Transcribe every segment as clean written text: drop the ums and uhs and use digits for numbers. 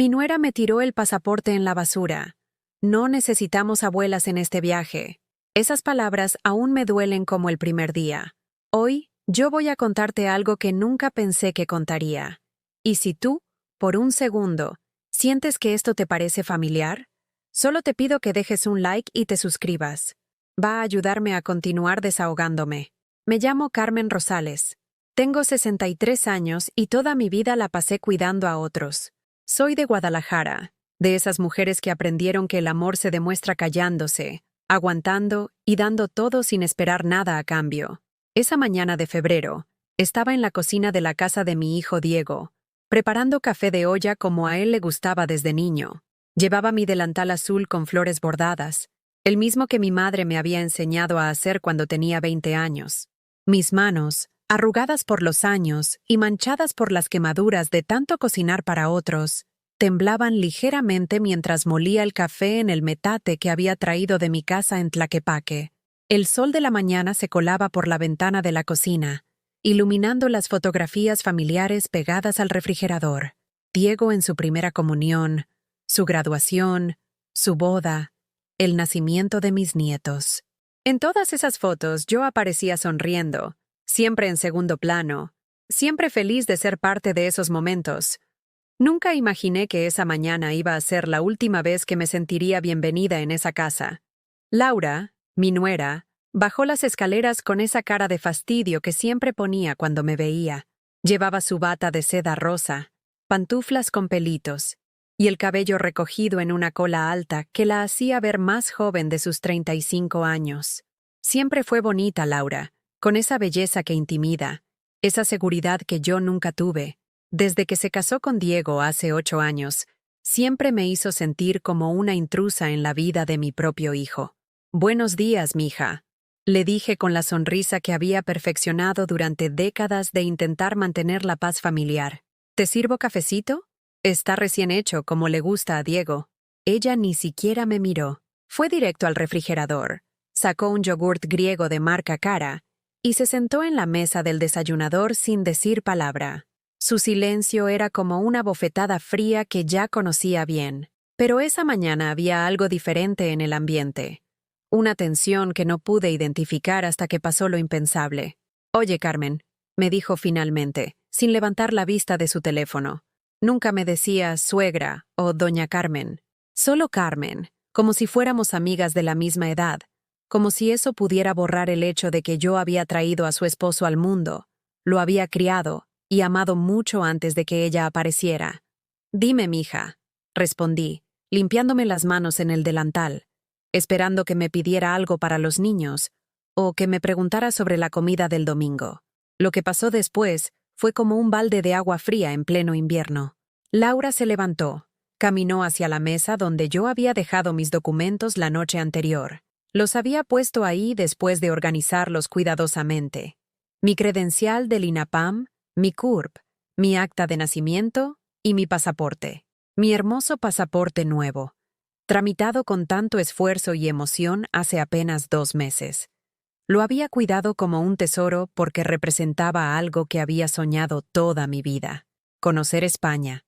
Mi nuera me tiró el pasaporte en la basura. No necesitamos abuelas en este viaje. Esas palabras aún me duelen como el primer día. Hoy, yo voy a contarte algo que nunca pensé que contaría. Y si tú, por un segundo, sientes que esto te parece familiar, solo te pido que dejes un like y te suscribas. Va a ayudarme a continuar desahogándome. Me llamo Carmen Rosales. Tengo 63 años y toda mi vida la pasé cuidando a otros. Soy de Guadalajara, de esas mujeres que aprendieron que el amor se demuestra callándose, aguantando y dando todo sin esperar nada a cambio. Esa mañana de febrero, estaba en la cocina de la casa de mi hijo Diego, preparando café de olla como a él le gustaba desde niño. Llevaba mi delantal azul con flores bordadas, el mismo que mi madre me había enseñado a hacer cuando tenía 20 años. Mis manos, arrugadas por los años y manchadas por las quemaduras de tanto cocinar para otros, temblaban ligeramente mientras molía el café en el metate que había traído de mi casa en Tlaquepaque. El sol de la mañana se colaba por la ventana de la cocina, iluminando las fotografías familiares pegadas al refrigerador. Diego en su primera comunión, su graduación, su boda, el nacimiento de mis nietos. En todas esas fotos yo aparecía sonriendo, siempre en segundo plano, siempre feliz de ser parte de esos momentos. Nunca imaginé que esa mañana iba a ser la última vez que me sentiría bienvenida en esa casa. Laura, mi nuera, bajó las escaleras con esa cara de fastidio que siempre ponía cuando me veía. Llevaba su bata de seda rosa, pantuflas con pelitos, y el cabello recogido en una cola alta que la hacía ver más joven de sus 35 años. Siempre fue bonita, Laura, con esa belleza que intimida, esa seguridad que yo nunca tuve. Desde que se casó con Diego hace 8 años, siempre me hizo sentir como una intrusa en la vida de mi propio hijo. «Buenos días, mija», le dije con la sonrisa que había perfeccionado durante décadas de intentar mantener la paz familiar. «¿Te sirvo cafecito? Está recién hecho, como le gusta a Diego». Ella ni siquiera me miró. Fue directo al refrigerador, sacó un yogurt griego de marca cara y se sentó en la mesa del desayunador sin decir palabra. Su silencio era como una bofetada fría que ya conocía bien. Pero esa mañana había algo diferente en el ambiente. Una tensión que no pude identificar hasta que pasó lo impensable. «Oye, Carmen», me dijo finalmente, sin levantar la vista de su teléfono. Nunca me decía suegra o doña Carmen. Solo Carmen, como si fuéramos amigas de la misma edad, como si eso pudiera borrar el hecho de que yo había traído a su esposo al mundo, lo había criado y amado mucho antes de que ella apareciera. «Dime, mija», respondí, limpiándome las manos en el delantal, esperando que me pidiera algo para los niños o que me preguntara sobre la comida del domingo. Lo que pasó después fue como un balde de agua fría en pleno invierno. Laura se levantó, caminó hacia la mesa donde yo había dejado mis documentos la noche anterior. Los había puesto ahí después de organizarlos cuidadosamente. Mi credencial del INAPAM, mi CURP, mi acta de nacimiento y mi pasaporte. Mi hermoso pasaporte nuevo, tramitado con tanto esfuerzo y emoción hace apenas 2 meses. Lo había cuidado como un tesoro porque representaba algo que había soñado toda mi vida: conocer España,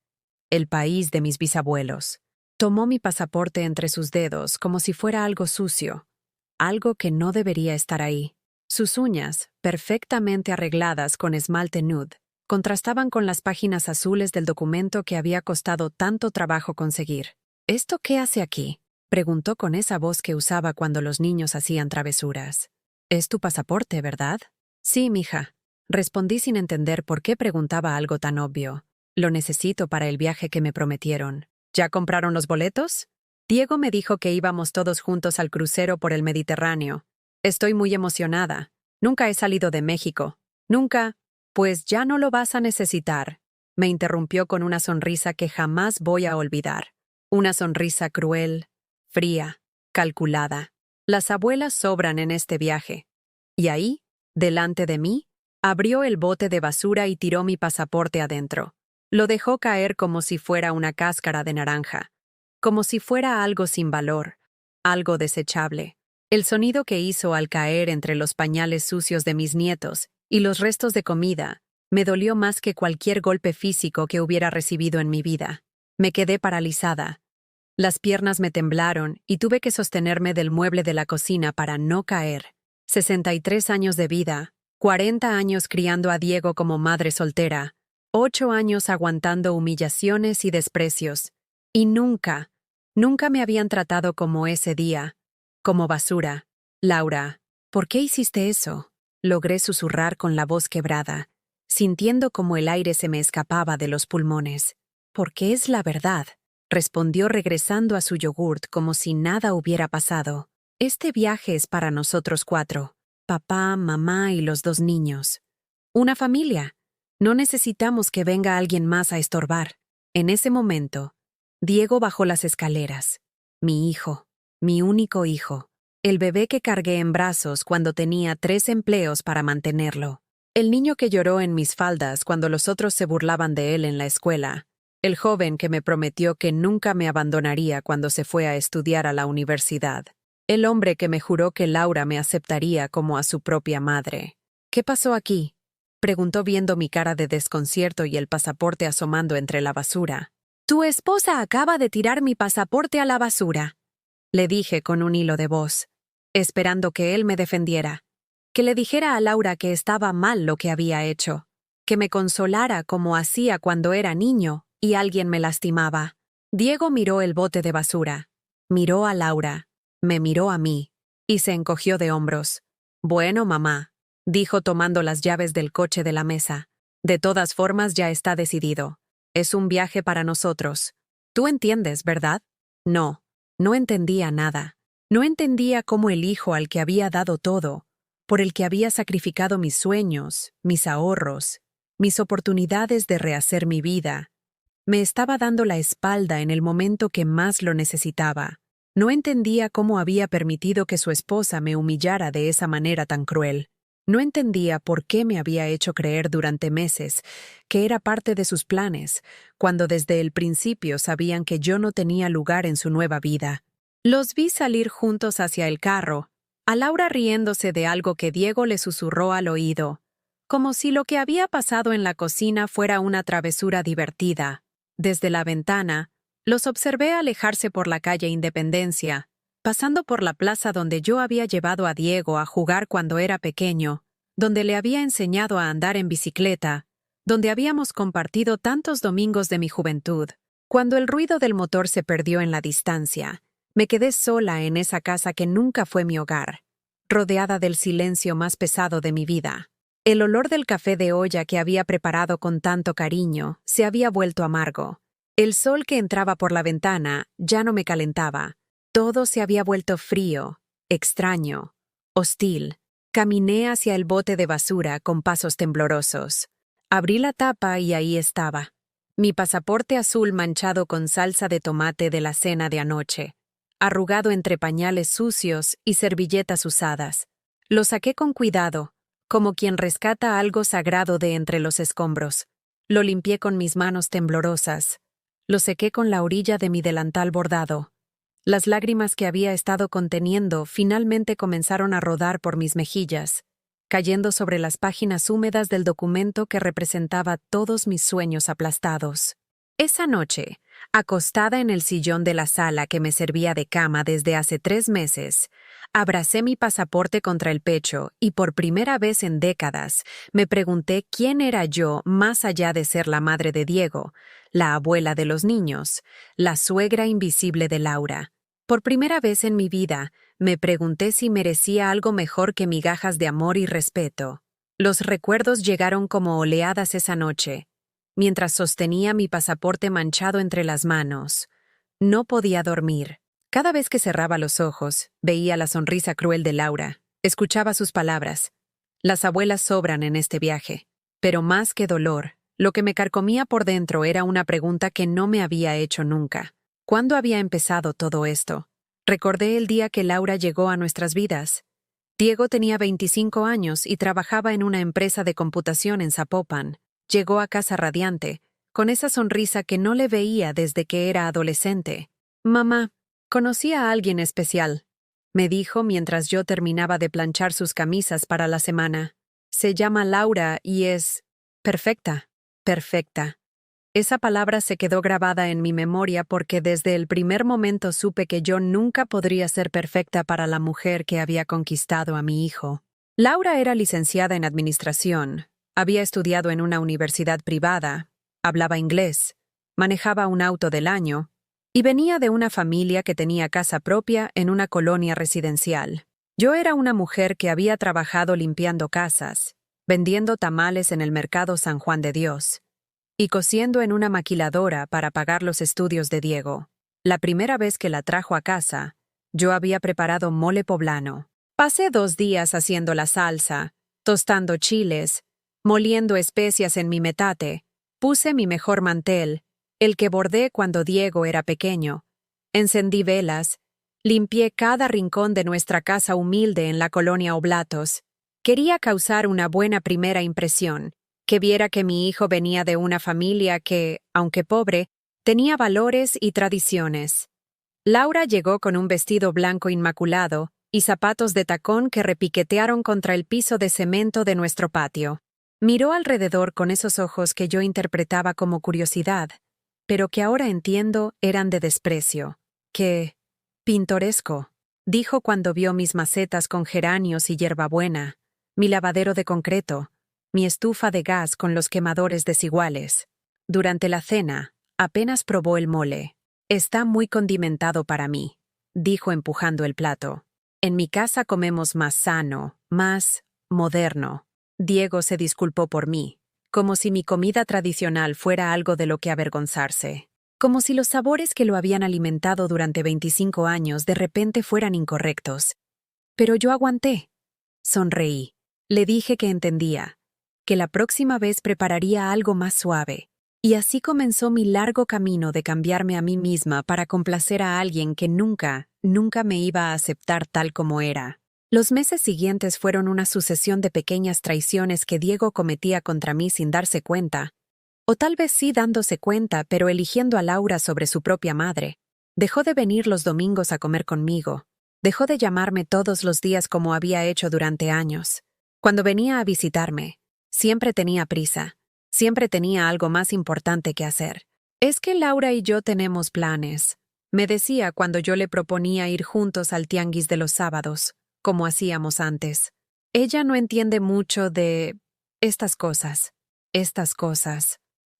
el país de mis bisabuelos. Tomó mi pasaporte entre sus dedos como si fuera algo sucio, algo que no debería estar ahí. Sus uñas, perfectamente arregladas con esmalte nude, contrastaban con las páginas azules del documento que había costado tanto trabajo conseguir. «¿Esto qué hace aquí?», preguntó con esa voz que usaba cuando los niños hacían travesuras. «Es tu pasaporte, ¿verdad?». «Sí, mija», respondí sin entender por qué preguntaba algo tan obvio. «Lo necesito para el viaje que me prometieron». «¿Ya compraron los boletos?». Diego me dijo que íbamos todos juntos al crucero por el Mediterráneo. «Estoy muy emocionada. Nunca he salido de México. Nunca». «Pues ya no lo vas a necesitar», me interrumpió con una sonrisa que jamás voy a olvidar. Una sonrisa cruel, fría, calculada. Las abuelas sobran en este viaje. Y ahí, delante de mí, abrió el bote de basura y tiró mi pasaporte adentro. Lo dejó caer como si fuera una cáscara de naranja, como si fuera algo sin valor, algo desechable. El sonido que hizo al caer entre los pañales sucios de mis nietos y los restos de comida me dolió más que cualquier golpe físico que hubiera recibido en mi vida. Me quedé paralizada. Las piernas me temblaron y tuve que sostenerme del mueble de la cocina para no caer. 63 años de vida, 40 años criando a Diego como madre soltera, 8 años aguantando humillaciones y desprecios. Y nunca me habían tratado como ese día, como basura. Laura, ¿por qué hiciste eso? Logré susurrar con la voz quebrada, sintiendo como el aire se me escapaba de los pulmones. Porque es la verdad, respondió regresando a su yogurt como si nada hubiera pasado. Este viaje es para nosotros 4, papá, mamá y los 2 niños. Una familia. No necesitamos que venga alguien más a estorbar. En ese momento, Diego bajó las escaleras. Mi hijo, mi único hijo. El bebé que cargué en brazos cuando tenía 3 empleos para mantenerlo. El niño que lloró en mis faldas cuando los otros se burlaban de él en la escuela. El joven que me prometió que nunca me abandonaría cuando se fue a estudiar a la universidad. El hombre que me juró que Laura me aceptaría como a su propia madre. ¿Qué pasó aquí?, preguntó viendo mi cara de desconcierto y el pasaporte asomando entre la basura. Tu esposa acaba de tirar mi pasaporte a la basura, le dije con un hilo de voz, esperando que él me defendiera, que le dijera a Laura que estaba mal lo que había hecho, que me consolara como hacía cuando era niño y alguien me lastimaba. Diego miró el bote de basura, miró a Laura, me miró a mí, y se encogió de hombros. Bueno, mamá, dijo tomando las llaves del coche de la mesa. De todas formas ya está decidido. Es un viaje para nosotros. Tú entiendes, ¿verdad? No, no entendía nada. No entendía cómo el hijo al que había dado todo, por el que había sacrificado mis sueños, mis ahorros, mis oportunidades de rehacer mi vida, me estaba dando la espalda en el momento que más lo necesitaba. No entendía cómo había permitido que su esposa me humillara de esa manera tan cruel. No entendía por qué me había hecho creer durante meses que era parte de sus planes, cuando desde el principio sabían que yo no tenía lugar en su nueva vida. Los vi salir juntos hacia el carro, a Laura riéndose de algo que Diego le susurró al oído, como si lo que había pasado en la cocina fuera una travesura divertida. Desde la ventana, los observé alejarse por la calle Independencia, pasando por la plaza donde yo había llevado a Diego a jugar cuando era pequeño, donde le había enseñado a andar en bicicleta, donde habíamos compartido tantos domingos de mi juventud. Cuando el ruido del motor se perdió en la distancia, me quedé sola en esa casa que nunca fue mi hogar, rodeada del silencio más pesado de mi vida. El olor del café de olla que había preparado con tanto cariño se había vuelto amargo. El sol que entraba por la ventana ya no me calentaba. Todo se había vuelto frío, extraño, hostil. Caminé hacia el bote de basura con pasos temblorosos. Abrí la tapa y ahí estaba. Mi pasaporte azul manchado con salsa de tomate de la cena de anoche, arrugado entre pañales sucios y servilletas usadas. Lo saqué con cuidado, como quien rescata algo sagrado de entre los escombros. Lo limpié con mis manos temblorosas. Lo sequé con la orilla de mi delantal bordado. Las lágrimas que había estado conteniendo finalmente comenzaron a rodar por mis mejillas, cayendo sobre las páginas húmedas del documento que representaba todos mis sueños aplastados. Esa noche, acostada en el sillón de la sala que me servía de cama desde hace 3 meses, abracé mi pasaporte contra el pecho y por primera vez en décadas me pregunté quién era yo más allá de ser la madre de Diego, la abuela de los niños, la suegra invisible de Laura. Por primera vez en mi vida, me pregunté si merecía algo mejor que migajas de amor y respeto. Los recuerdos llegaron como oleadas esa noche, mientras sostenía mi pasaporte manchado entre las manos. No podía dormir. Cada vez que cerraba los ojos, veía la sonrisa cruel de Laura, escuchaba sus palabras. Las abuelas sobran en este viaje. Pero más que dolor, lo que me carcomía por dentro era una pregunta que no me había hecho nunca. ¿Cuándo había empezado todo esto? Recordé el día que Laura llegó a nuestras vidas. Diego tenía 25 años y trabajaba en una empresa de computación en Zapopan. Llegó a casa radiante, con esa sonrisa que no le veía desde que era adolescente. «Mamá, conocí a alguien especial», me dijo mientras yo terminaba de planchar sus camisas para la semana. «Se llama Laura y es perfecta, perfecta». Esa palabra se quedó grabada en mi memoria porque desde el primer momento supe que yo nunca podría ser perfecta para la mujer que había conquistado a mi hijo. Laura era licenciada en administración, había estudiado en una universidad privada, hablaba inglés, manejaba un auto del año y venía de una familia que tenía casa propia en una colonia residencial. Yo era una mujer que había trabajado limpiando casas, vendiendo tamales en el mercado San Juan de Dios y cosiendo en una maquiladora para pagar los estudios de Diego. La primera vez que la trajo a casa, yo había preparado mole poblano. Pasé 2 días haciendo la salsa, tostando chiles, moliendo especias en mi metate, puse mi mejor mantel, el que bordé cuando Diego era pequeño, encendí velas, limpié cada rincón de nuestra casa humilde en la colonia Oblatos. Quería causar una buena primera impresión, que viera que mi hijo venía de una familia que, aunque pobre, tenía valores y tradiciones. Laura llegó con un vestido blanco inmaculado y zapatos de tacón que repiquetearon contra el piso de cemento de nuestro patio. Miró alrededor con esos ojos que yo interpretaba como curiosidad, pero que ahora entiendo eran de desprecio. ¡Qué pintoresco!, dijo cuando vio mis macetas con geranios y hierbabuena, mi lavadero de concreto, mi estufa de gas con los quemadores desiguales. Durante la cena, apenas probó el mole. Está muy condimentado para mí, dijo empujando el plato. En mi casa comemos más sano, más moderno. Diego se disculpó por mí, como si mi comida tradicional fuera algo de lo que avergonzarse. Como si los sabores que lo habían alimentado durante 25 años de repente fueran incorrectos. Pero yo aguanté. Sonreí. Le dije que entendía, que la próxima vez prepararía algo más suave. Y así comenzó mi largo camino de cambiarme a mí misma para complacer a alguien que nunca me iba a aceptar tal como era. Los meses siguientes fueron una sucesión de pequeñas traiciones que Diego cometía contra mí sin darse cuenta. O tal vez sí dándose cuenta, pero eligiendo a Laura sobre su propia madre. Dejó de venir los domingos a comer conmigo. Dejó de llamarme todos los días como había hecho durante años. Cuando venía a visitarme, siempre tenía prisa. Siempre tenía algo más importante que hacer. Es que Laura y yo tenemos planes, me decía cuando yo le proponía ir juntos al tianguis de los sábados, como hacíamos antes. Ella no entiende mucho de estas cosas.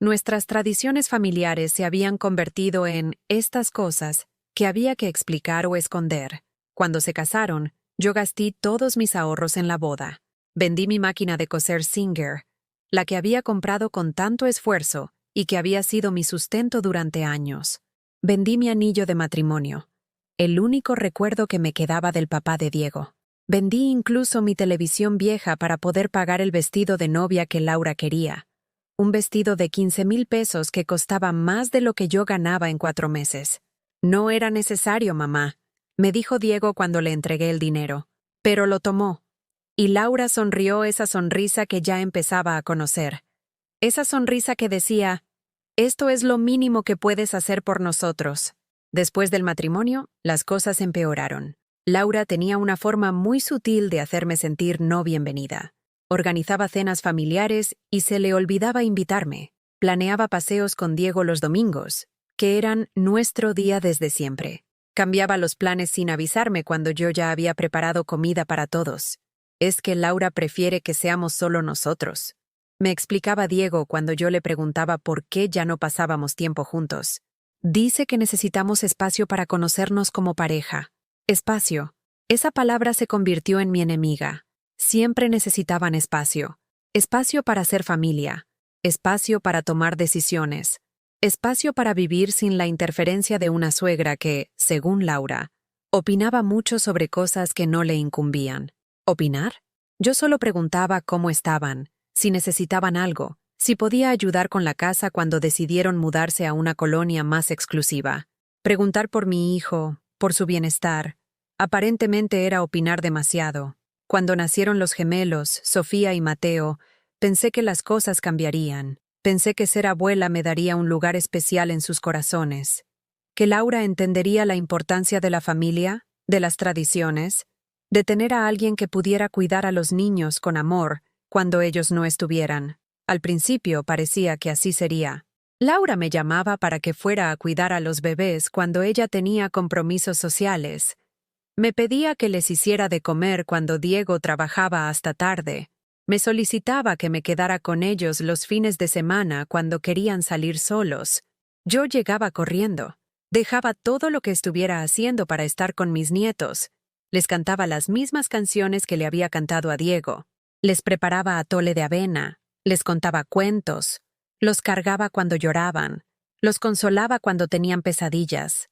Nuestras tradiciones familiares se habían convertido en estas cosas que había que explicar o esconder. Cuando se casaron, yo gasté todos mis ahorros en la boda. Vendí mi máquina de coser Singer, la que había comprado con tanto esfuerzo y que había sido mi sustento durante años. Vendí mi anillo de matrimonio, el único recuerdo que me quedaba del papá de Diego. Vendí incluso mi televisión vieja para poder pagar el vestido de novia que Laura quería. Un vestido de 15,000 pesos que costaba más de lo que yo ganaba en 4 meses. No era necesario, mamá, me dijo Diego cuando le entregué el dinero. Pero lo tomó. Y Laura sonrió esa sonrisa que ya empezaba a conocer. Esa sonrisa que decía, esto es lo mínimo que puedes hacer por nosotros. Después del matrimonio, las cosas empeoraron. Laura tenía una forma muy sutil de hacerme sentir no bienvenida. Organizaba cenas familiares y se le olvidaba invitarme. Planeaba paseos con Diego los domingos, que eran nuestro día desde siempre. Cambiaba los planes sin avisarme cuando yo ya había preparado comida para todos. Es que Laura prefiere que seamos solo nosotros, me explicaba Diego cuando yo le preguntaba por qué ya no pasábamos tiempo juntos. Dice que necesitamos espacio para conocernos como pareja. Espacio. Esa palabra se convirtió en mi enemiga. Siempre necesitaban espacio. Espacio para ser familia. Espacio para tomar decisiones. Espacio para vivir sin la interferencia de una suegra que, según Laura, opinaba mucho sobre cosas que no le incumbían. ¿Opinar? Yo solo preguntaba cómo estaban, si necesitaban algo, si podía ayudar con la casa cuando decidieron mudarse a una colonia más exclusiva. Preguntar por mi hijo, por su bienestar, aparentemente era opinar demasiado. Cuando nacieron los gemelos, Sofía y Mateo, pensé que las cosas cambiarían. Pensé que ser abuela me daría un lugar especial en sus corazones. Que Laura entendería la importancia de la familia, de las tradiciones, de tener a alguien que pudiera cuidar a los niños con amor cuando ellos no estuvieran. Al principio parecía que así sería. Laura me llamaba para que fuera a cuidar a los bebés cuando ella tenía compromisos sociales. Me pedía que les hiciera de comer cuando Diego trabajaba hasta tarde. Me solicitaba que me quedara con ellos los fines de semana cuando querían salir solos. Yo llegaba corriendo. Dejaba todo lo que estuviera haciendo para estar con mis nietos. Les cantaba las mismas canciones que le había cantado a Diego. Les preparaba atole de avena. Les contaba cuentos. Los cargaba cuando lloraban. Los consolaba cuando tenían pesadillas.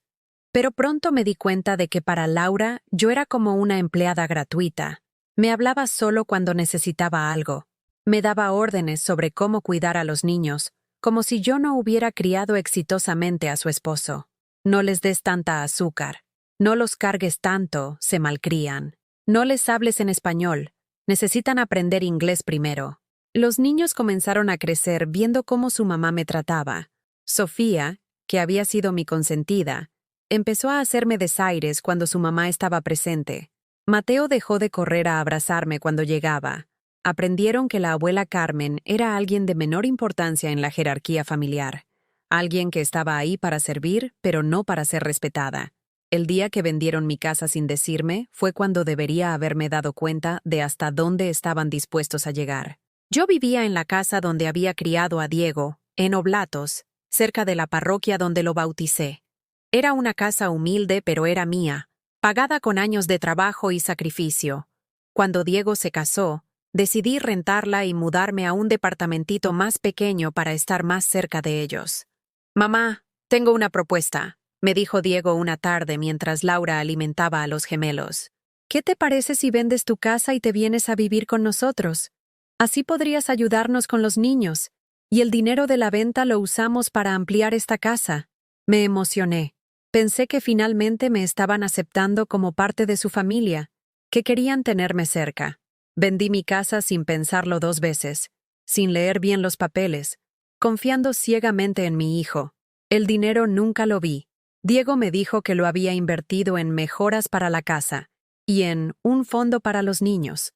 Pero pronto me di cuenta de que para Laura yo era como una empleada gratuita. Me hablaba solo cuando necesitaba algo. Me daba órdenes sobre cómo cuidar a los niños, como si yo no hubiera criado exitosamente a su esposo. No les des tanta azúcar. No los cargues tanto, se malcrían. No les hables en español. Necesitan aprender inglés primero. Los niños comenzaron a crecer viendo cómo su mamá me trataba. Sofía, que había sido mi consentida, empezó a hacerme desaires cuando su mamá estaba presente. Mateo dejó de correr a abrazarme cuando llegaba. Aprendieron que la abuela Carmen era alguien de menor importancia en la jerarquía familiar. Alguien que estaba ahí para servir, pero no para ser respetada. El día que vendieron mi casa sin decirme fue cuando debería haberme dado cuenta de hasta dónde estaban dispuestos a llegar. Yo vivía en la casa donde había criado a Diego, en Oblatos, cerca de la parroquia donde lo bauticé. Era una casa humilde, pero era mía, pagada con años de trabajo y sacrificio. Cuando Diego se casó, decidí rentarla y mudarme a un departamentito más pequeño para estar más cerca de ellos. «Mamá, tengo una propuesta», me dijo Diego una tarde mientras Laura alimentaba a los gemelos. «¿Qué te parece si vendes tu casa y te vienes a vivir con nosotros? Así podrías ayudarnos con los niños, y el dinero de la venta lo usamos para ampliar esta casa». Me emocioné. Pensé que finalmente me estaban aceptando como parte de su familia, que querían tenerme cerca. Vendí mi casa sin pensarlo 2 veces, sin leer bien los papeles, confiando ciegamente en mi hijo. El dinero nunca lo vi. Diego me dijo que lo había invertido en mejoras para la casa y en un fondo para los niños.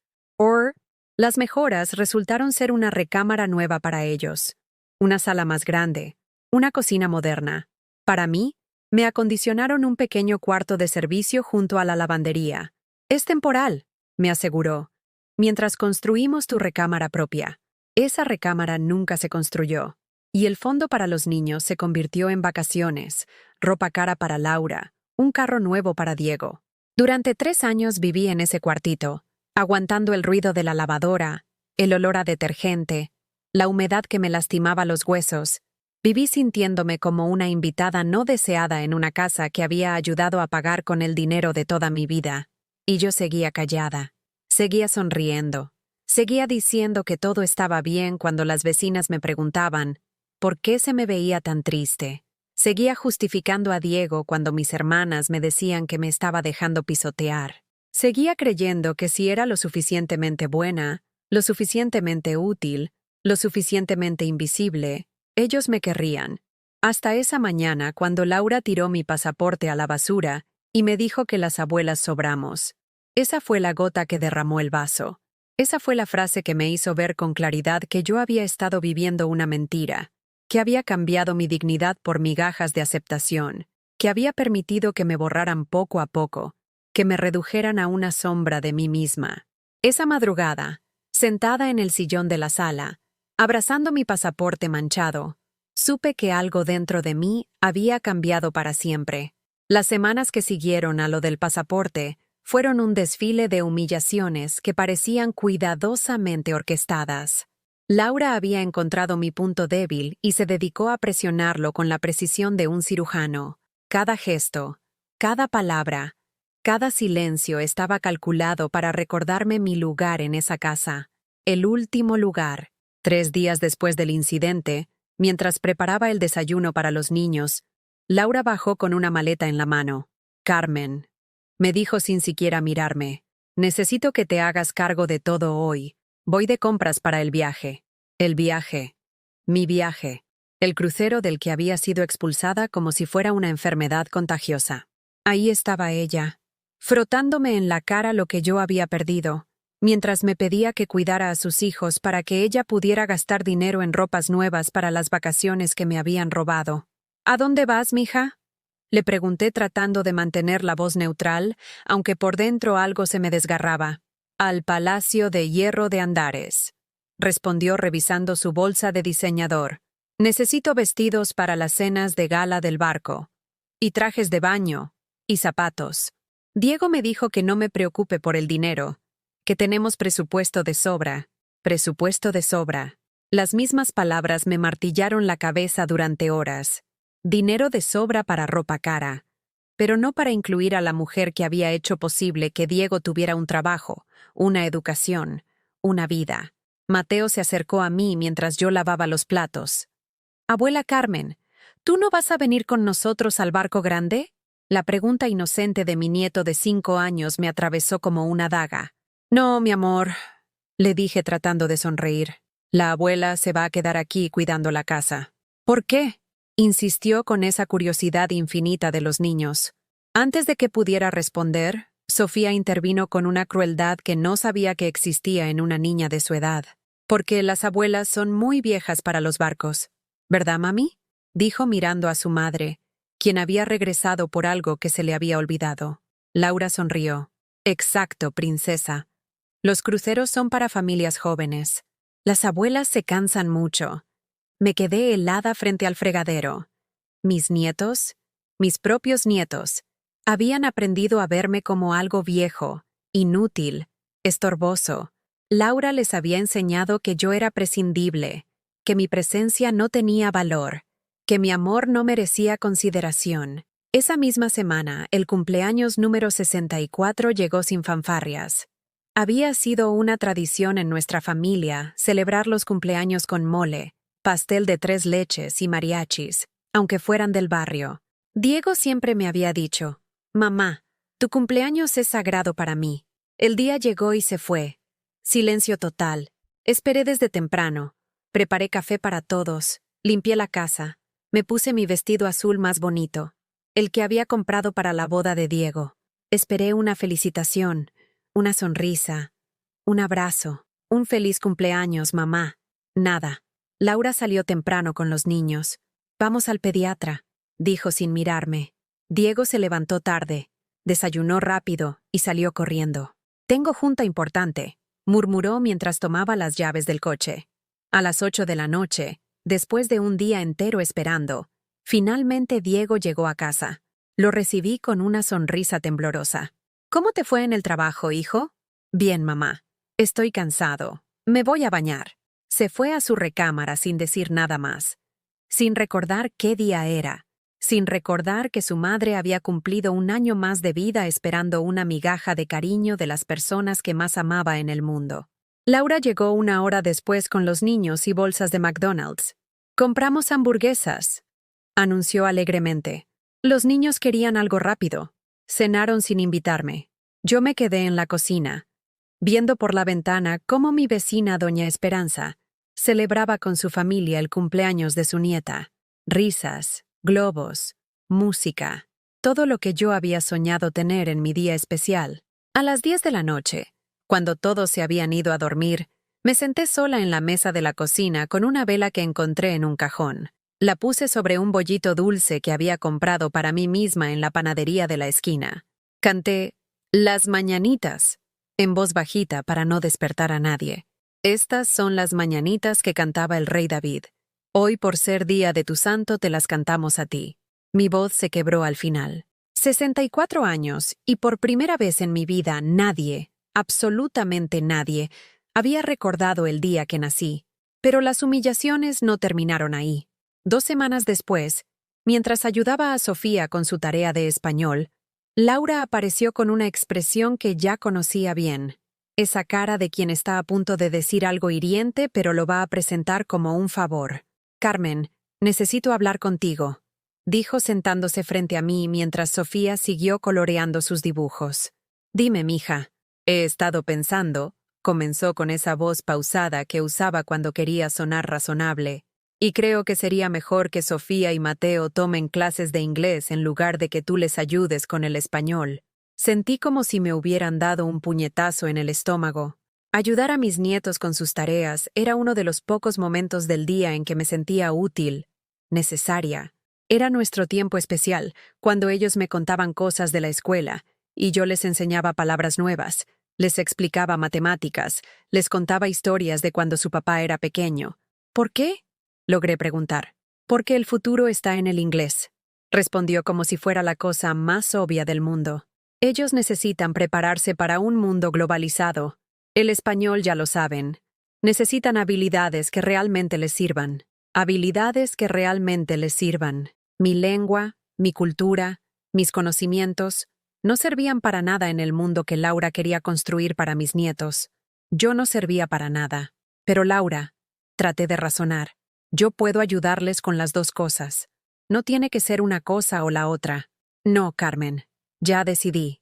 Las mejoras resultaron ser una recámara nueva para ellos, una sala más grande, una cocina moderna. Para mí, me acondicionaron un pequeño cuarto de servicio junto a la lavandería. «Es temporal», me aseguró, «mientras construimos tu recámara propia». Esa recámara nunca se construyó, y el fondo para los niños se convirtió en vacaciones, ropa cara para Laura, un carro nuevo para Diego. Durante 3 años viví en ese cuartito, aguantando el ruido de la lavadora, el olor a detergente, la humedad que me lastimaba los huesos. Viví sintiéndome como una invitada no deseada en una casa que había ayudado a pagar con el dinero de toda mi vida. Y yo seguía callada, seguía sonriendo, seguía diciendo que todo estaba bien cuando las vecinas me preguntaban por qué se me veía tan triste. Seguía justificando a Diego cuando mis hermanas me decían que me estaba dejando pisotear. Seguía creyendo que si era lo suficientemente buena, lo suficientemente útil, lo suficientemente invisible, ellos me querrían. Hasta esa mañana cuando Laura tiró mi pasaporte a la basura y me dijo que las abuelas sobramos. Esa fue la gota que derramó el vaso. Esa fue la frase que me hizo ver con claridad que yo había estado viviendo una mentira, que había cambiado mi dignidad por migajas de aceptación, que había permitido que me borraran poco a poco, que me redujeran a una sombra de mí misma. Esa madrugada, sentada en el sillón de la sala, abrazando mi pasaporte manchado, supe que algo dentro de mí había cambiado para siempre. Las semanas que siguieron a lo del pasaporte fueron un desfile de humillaciones que parecían cuidadosamente orquestadas. Laura había encontrado mi punto débil y se dedicó a presionarlo con la precisión de un cirujano. Cada gesto, cada palabra, cada silencio estaba calculado para recordarme mi lugar en esa casa, el último lugar. 3 días después del incidente, mientras preparaba el desayuno para los niños, Laura bajó con una maleta en la mano. «Carmen», me dijo sin siquiera mirarme, «necesito que te hagas cargo de todo hoy. Voy de compras para el viaje». El viaje. Mi viaje. El crucero del que había sido expulsada como si fuera una enfermedad contagiosa. Ahí estaba ella, frotándome en la cara lo que yo había perdido, mientras me pedía que cuidara a sus hijos para que ella pudiera gastar dinero en ropas nuevas para las vacaciones que me habían robado. ¿A dónde vas, mija? Le pregunté tratando de mantener la voz neutral, aunque por dentro algo se me desgarraba. Al Palacio de Hierro de Andares, respondió revisando su bolsa de diseñador. Necesito vestidos para las cenas de gala del barco, y trajes de baño, y zapatos. Diego me dijo que no me preocupe por el dinero, que tenemos presupuesto de sobra. Presupuesto de sobra. Las mismas palabras me martillaron la cabeza durante horas. Dinero de sobra para ropa cara, pero no para incluir a la mujer que había hecho posible que Diego tuviera un trabajo, una educación, una vida. Mateo se acercó a mí mientras yo lavaba los platos. «Abuela Carmen, ¿tú no vas a venir con nosotros al barco grande?» La pregunta inocente de mi nieto de 5 años me atravesó como una daga. «No, mi amor», le dije tratando de sonreír. «La abuela se va a quedar aquí cuidando la casa». «¿Por qué?», insistió con esa curiosidad infinita de los niños. Antes de que pudiera responder, Sofía intervino con una crueldad que no sabía que existía en una niña de su edad. «Porque las abuelas son muy viejas para los barcos. ¿Verdad, mami?», dijo mirando a su madre, quien había regresado por algo que se le había olvidado. Laura sonrió. «Exacto, princesa. Los cruceros son para familias jóvenes. Las abuelas se cansan mucho». Me quedé helada frente al fregadero. Mis nietos, mis propios nietos, habían aprendido a verme como algo viejo, inútil, estorboso. Laura les había enseñado que yo era prescindible, que mi presencia no tenía valor, que mi amor no merecía consideración. Esa misma semana, el cumpleaños número 64 llegó sin fanfarrias. Había sido una tradición en nuestra familia celebrar los cumpleaños con mole, pastel de 3 leches y mariachis, aunque fueran del barrio. Diego siempre me había dicho, «Mamá, tu cumpleaños es sagrado para mí». El día llegó y se fue. Silencio total. Esperé desde temprano. Preparé café para todos. Limpié la casa. Me puse mi vestido azul más bonito, el que había comprado para la boda de Diego. Esperé una felicitación, una sonrisa, un abrazo, un feliz cumpleaños, mamá. Nada. Laura salió temprano con los niños. «Vamos al pediatra», dijo sin mirarme. Diego se levantó tarde, desayunó rápido y salió corriendo. «Tengo junta importante», murmuró mientras tomaba las llaves del coche. A las 8 de la noche, después de un día entero esperando, finalmente Diego llegó a casa. Lo recibí con una sonrisa temblorosa. «¿Cómo te fue en el trabajo, hijo?» «Bien, mamá. Estoy cansado. Me voy a bañar». Se fue a su recámara sin decir nada más, sin recordar qué día era, sin recordar que su madre había cumplido un año más de vida esperando una migaja de cariño de las personas que más amaba en el mundo. Laura llegó 1 hora después con los niños y bolsas de McDonald's. «Compramos hamburguesas», anunció alegremente. Los niños querían algo rápido. Cenaron sin invitarme. Yo me quedé en la cocina, viendo por la ventana cómo mi vecina doña Esperanza celebraba con su familia el cumpleaños de su nieta. Risas, globos, música, todo lo que yo había soñado tener en mi día especial. A las 10 de la noche, cuando todos se habían ido a dormir, me senté sola en la mesa de la cocina con una vela que encontré en un cajón. La puse sobre un bollito dulce que había comprado para mí misma en la panadería de la esquina. Canté «Las mañanitas» en voz bajita para no despertar a nadie. Estas son las mañanitas que cantaba el rey David. Hoy, por ser día de tu santo, te las cantamos a ti. Mi voz se quebró al final. 64 años, y por primera vez en mi vida nadie, absolutamente nadie, había recordado el día que nací. Pero las humillaciones no terminaron ahí. 2 semanas después, mientras ayudaba a Sofía con su tarea de español, Laura apareció con una expresión que ya conocía bien. Esa cara de quien está a punto de decir algo hiriente, pero lo va a presentar como un favor. «Carmen, necesito hablar contigo», dijo sentándose frente a mí mientras Sofía siguió coloreando sus dibujos. «Dime, mija». «He estado pensando», comenzó con esa voz pausada que usaba cuando quería sonar razonable, «y creo que sería mejor que Sofía y Mateo tomen clases de inglés en lugar de que tú les ayudes con el español». Sentí como si me hubieran dado un puñetazo en el estómago. Ayudar a mis nietos con sus tareas era uno de los pocos momentos del día en que me sentía útil, necesaria. Era nuestro tiempo especial, cuando ellos me contaban cosas de la escuela, y yo les enseñaba palabras nuevas, les explicaba matemáticas, les contaba historias de cuando su papá era pequeño. ¿Por qué? Logré preguntar. Porque el futuro está en el inglés, respondió como si fuera la cosa más obvia del mundo. Ellos necesitan prepararse para un mundo globalizado. El español ya lo saben. Necesitan habilidades que realmente les sirvan. Habilidades que realmente les sirvan. Mi lengua, mi cultura, mis conocimientos, no servían para nada en el mundo que Laura quería construir para mis nietos. Yo no servía para nada. Pero Laura, traté de razonar, yo puedo ayudarles con las dos cosas. No tiene que ser una cosa o la otra. No, Carmen. Ya decidí.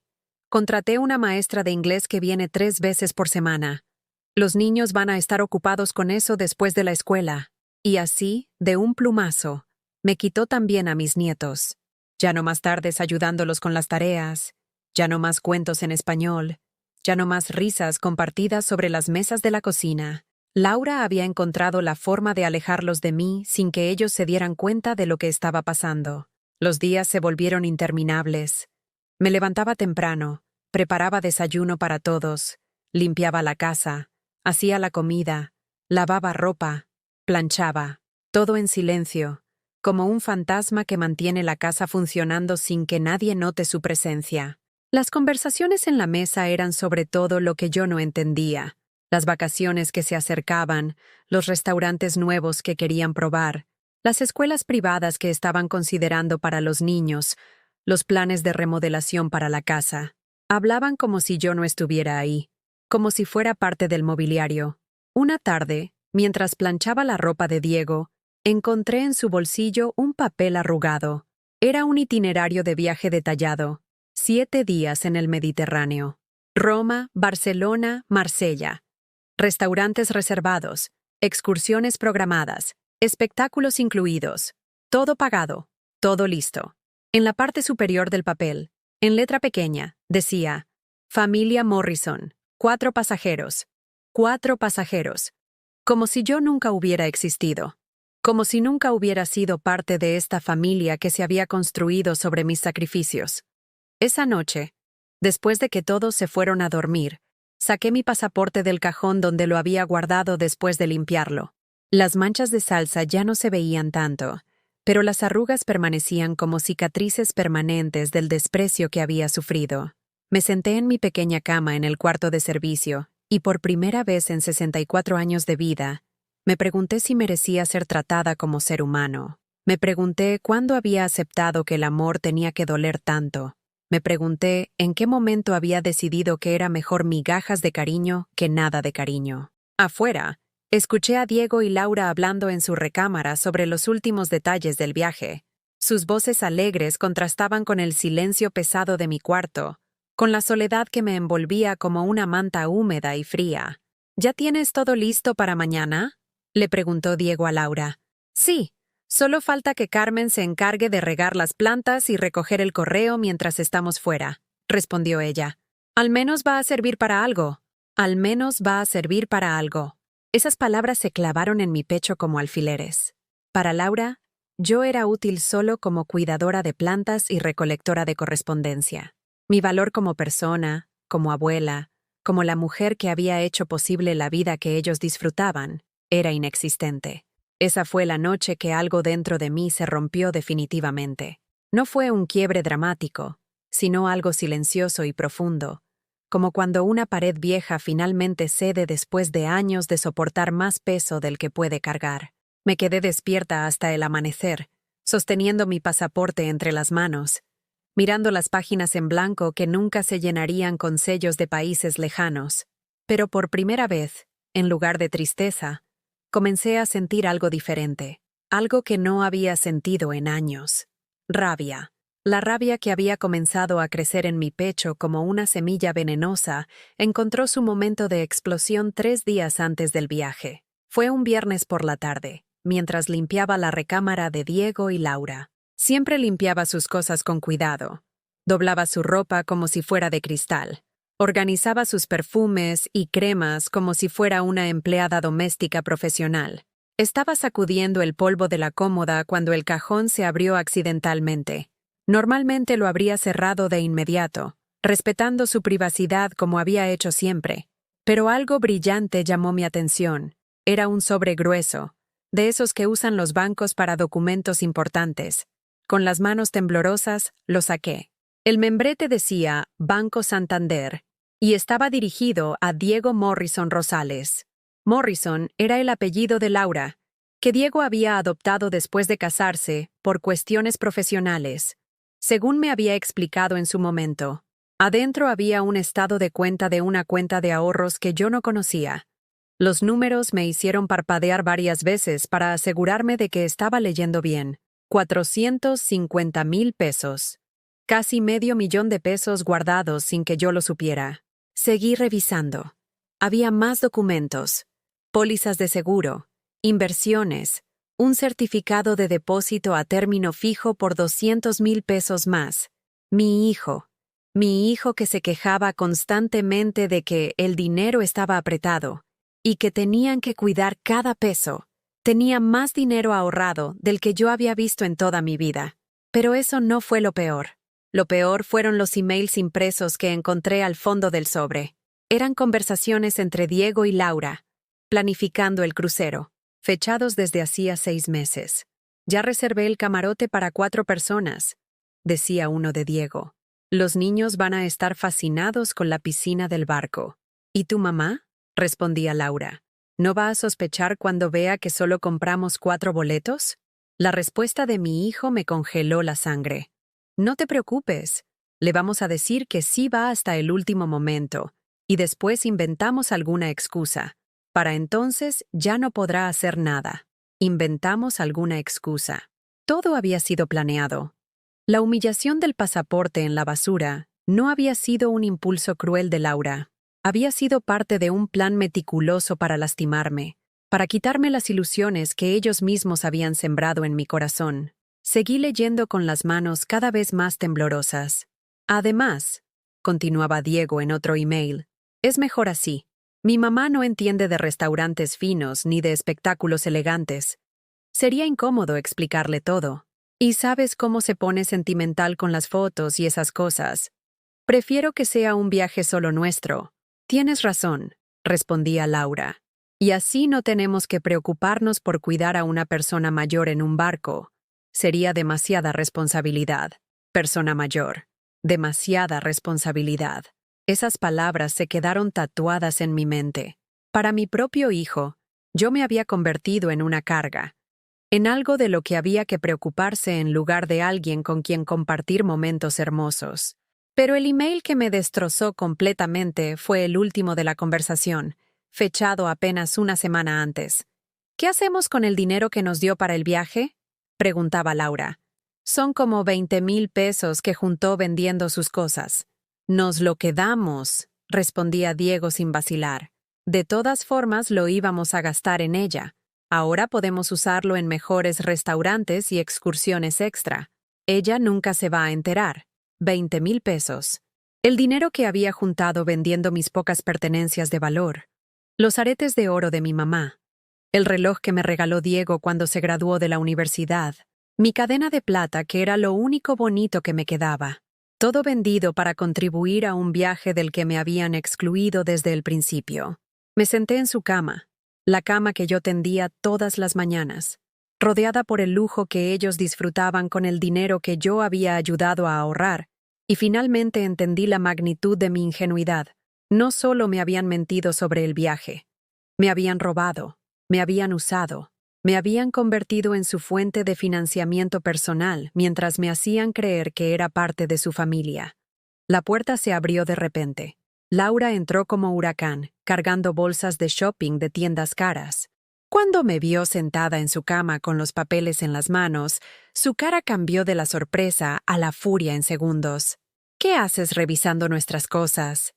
Contraté una maestra de inglés que viene 3 veces por semana. Los niños van a estar ocupados con eso después de la escuela. Y así, de un plumazo, me quitó también a mis nietos. Ya no más tardes ayudándolos con las tareas, ya no más cuentos en español, ya no más risas compartidas sobre las mesas de la cocina. Laura había encontrado la forma de alejarlos de mí sin que ellos se dieran cuenta de lo que estaba pasando. Los días se volvieron interminables. Me levantaba temprano, preparaba desayuno para todos, limpiaba la casa, hacía la comida, lavaba ropa, planchaba, todo en silencio, como un fantasma que mantiene la casa funcionando sin que nadie note su presencia. Las conversaciones en la mesa eran sobre todo lo que yo no entendía. Las vacaciones que se acercaban, los restaurantes nuevos que querían probar, las escuelas privadas que estaban considerando para los niños, los planes de remodelación para la casa. Hablaban como si yo no estuviera ahí, como si fuera parte del mobiliario. Una tarde, mientras planchaba la ropa de Diego, encontré en su bolsillo un papel arrugado. Era un itinerario de viaje detallado. 7 días en el Mediterráneo. Roma, Barcelona, Marsella. Restaurantes reservados, excursiones programadas, espectáculos incluidos. Todo pagado, todo listo. En la parte superior del papel, en letra pequeña, decía: Familia Morrison, 4 pasajeros. 4 pasajeros. Como si yo nunca hubiera existido. Como si nunca hubiera sido parte de esta familia que se había construido sobre mis sacrificios. Esa noche, después de que todos se fueron a dormir, saqué mi pasaporte del cajón donde lo había guardado después de limpiarlo. Las manchas de salsa ya no se veían tanto, pero las arrugas permanecían como cicatrices permanentes del desprecio que había sufrido. Me senté en mi pequeña cama en el cuarto de servicio, y por primera vez en 64 años de vida, me pregunté si merecía ser tratada como ser humano. Me pregunté cuándo había aceptado que el amor tenía que doler tanto. Me pregunté en qué momento había decidido que era mejor migajas de cariño que nada de cariño. Afuera, escuché a Diego y Laura hablando en su recámara sobre los últimos detalles del viaje. Sus voces alegres contrastaban con el silencio pesado de mi cuarto, con la soledad que me envolvía como una manta húmeda y fría. ¿Ya tienes todo listo para mañana?, le preguntó Diego a Laura. Sí. Solo falta que Carmen se encargue de regar las plantas y recoger el correo mientras estamos fuera, respondió ella. Al menos va a servir para algo. Al menos va a servir para algo. Esas palabras se clavaron en mi pecho como alfileres. Para Laura, yo era útil solo como cuidadora de plantas y recolectora de correspondencia. Mi valor como persona, como abuela, como la mujer que había hecho posible la vida que ellos disfrutaban, era inexistente. Esa fue la noche que algo dentro de mí se rompió definitivamente. No fue un quiebre dramático, sino algo silencioso y profundo, como cuando una pared vieja finalmente cede después de años de soportar más peso del que puede cargar. Me quedé despierta hasta el amanecer, sosteniendo mi pasaporte entre las manos, mirando las páginas en blanco que nunca se llenarían con sellos de países lejanos. Pero por primera vez, en lugar de tristeza, comencé a sentir algo diferente, algo que no había sentido en años. Rabia. La rabia que había comenzado a crecer en mi pecho como una semilla venenosa encontró su momento de explosión 3 días antes del viaje. Fue un viernes por la tarde, mientras limpiaba la recámara de Diego y Laura. Siempre limpiaba sus cosas con cuidado. Doblaba su ropa como si fuera de cristal. Organizaba sus perfumes y cremas como si fuera una empleada doméstica profesional. Estaba sacudiendo el polvo de la cómoda cuando el cajón se abrió accidentalmente. Normalmente lo habría cerrado de inmediato, respetando su privacidad como había hecho siempre. Pero algo brillante llamó mi atención. Era un sobre grueso, de esos que usan los bancos para documentos importantes. Con las manos temblorosas, lo saqué. El membrete decía Banco Santander y estaba dirigido a Diego Morrison Rosales. Morrison era el apellido de Laura, que Diego había adoptado después de casarse por cuestiones profesionales. Según me había explicado en su momento, adentro había un estado de cuenta de una cuenta de ahorros que yo no conocía. Los números me hicieron parpadear varias veces para asegurarme de que estaba leyendo bien. 450,000 pesos. Casi $500,000 guardados sin que yo lo supiera. Seguí revisando. Había más documentos, pólizas de seguro, inversiones, un certificado de depósito a término fijo por 200,000 pesos más. Mi hijo que se quejaba constantemente de que el dinero estaba apretado y que tenían que cuidar cada peso. Tenía más dinero ahorrado del que yo había visto en toda mi vida. Pero eso no fue lo peor. Lo peor fueron los emails impresos que encontré al fondo del sobre. Eran conversaciones entre Diego y Laura, planificando el crucero, fechados desde hacía 6 meses. Ya reservé el camarote para 4 personas, decía uno de Diego. Los niños van a estar fascinados con la piscina del barco. ¿Y tu mamá? Respondía Laura. ¿No va a sospechar cuando vea que solo compramos 4 boletos? La respuesta de mi hijo me congeló la sangre. No te preocupes, le vamos a decir que sí va hasta el último momento, y después inventamos alguna excusa. Para entonces ya no podrá hacer nada. Inventamos alguna excusa. Todo había sido planeado. La humillación del pasaporte en la basura no había sido un impulso cruel de Laura. Había sido parte de un plan meticuloso para lastimarme, para quitarme las ilusiones que ellos mismos habían sembrado en mi corazón. Seguí leyendo con las manos cada vez más temblorosas. Además, continuaba Diego en otro email, es mejor así. Mi mamá no entiende de restaurantes finos ni de espectáculos elegantes. Sería incómodo explicarle todo. Y sabes cómo se pone sentimental con las fotos y esas cosas. Prefiero que sea un viaje solo nuestro. Tienes razón, respondía Laura. Y así no tenemos que preocuparnos por cuidar a una persona mayor en un barco. Sería demasiada responsabilidad. Persona mayor. Demasiada responsabilidad. Esas palabras se quedaron tatuadas en mi mente. Para mi propio hijo, yo me había convertido en una carga, en algo de lo que había que preocuparse en lugar de alguien con quien compartir momentos hermosos. Pero el email que me destrozó completamente fue el último de la conversación, fechado apenas una semana antes. ¿Qué hacemos con el dinero que nos dio para el viaje?, preguntaba Laura. Son como 20,000 pesos que juntó vendiendo sus cosas. Nos lo quedamos, respondía Diego sin vacilar. De todas formas lo íbamos a gastar en ella. Ahora podemos usarlo en mejores restaurantes y excursiones extra. Ella nunca se va a enterar. 20,000 pesos. El dinero que había juntado vendiendo mis pocas pertenencias de valor. Los aretes de oro de mi mamá. El reloj que me regaló Diego cuando se graduó de la universidad. Mi cadena de plata, que era lo único bonito que me quedaba. Todo vendido para contribuir a un viaje del que me habían excluido desde el principio. Me senté en su cama, la cama que yo tendía todas las mañanas, rodeada por el lujo que ellos disfrutaban con el dinero que yo había ayudado a ahorrar, y finalmente entendí la magnitud de mi ingenuidad. No solo me habían mentido sobre el viaje, me habían robado, me habían usado, me habían convertido en su fuente de financiamiento personal mientras me hacían creer que era parte de su familia. La puerta se abrió de repente. Laura entró como huracán, cargando bolsas de shopping de tiendas caras. Cuando me vio sentada en su cama con los papeles en las manos, su cara cambió de la sorpresa a la furia en segundos. ¿Qué haces revisando nuestras cosas?,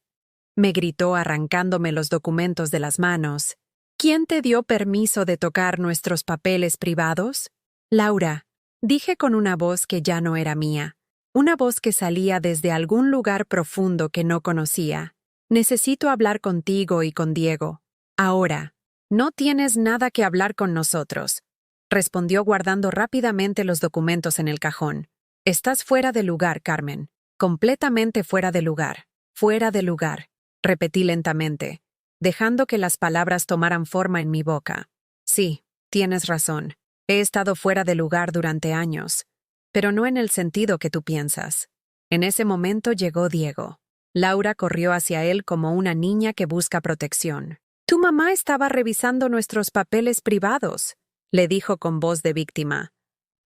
me gritó arrancándome los documentos de las manos. ¿Quién te dio permiso de tocar nuestros papeles privados? Laura, dije con una voz que ya no era mía, una voz que salía desde algún lugar profundo que no conocía. Necesito hablar contigo y con Diego. Ahora. No tienes nada que hablar con nosotros, respondió guardando rápidamente los documentos en el cajón. Estás fuera de lugar, Carmen. Completamente fuera de lugar. Fuera de lugar, repetí lentamente, dejando que las palabras tomaran forma en mi boca. Sí, tienes razón. He estado fuera de lugar durante años, pero no en el sentido que tú piensas. En ese momento llegó Diego. Laura corrió hacia él como una niña que busca protección. Tu mamá estaba revisando nuestros papeles privados, le dijo con voz de víctima.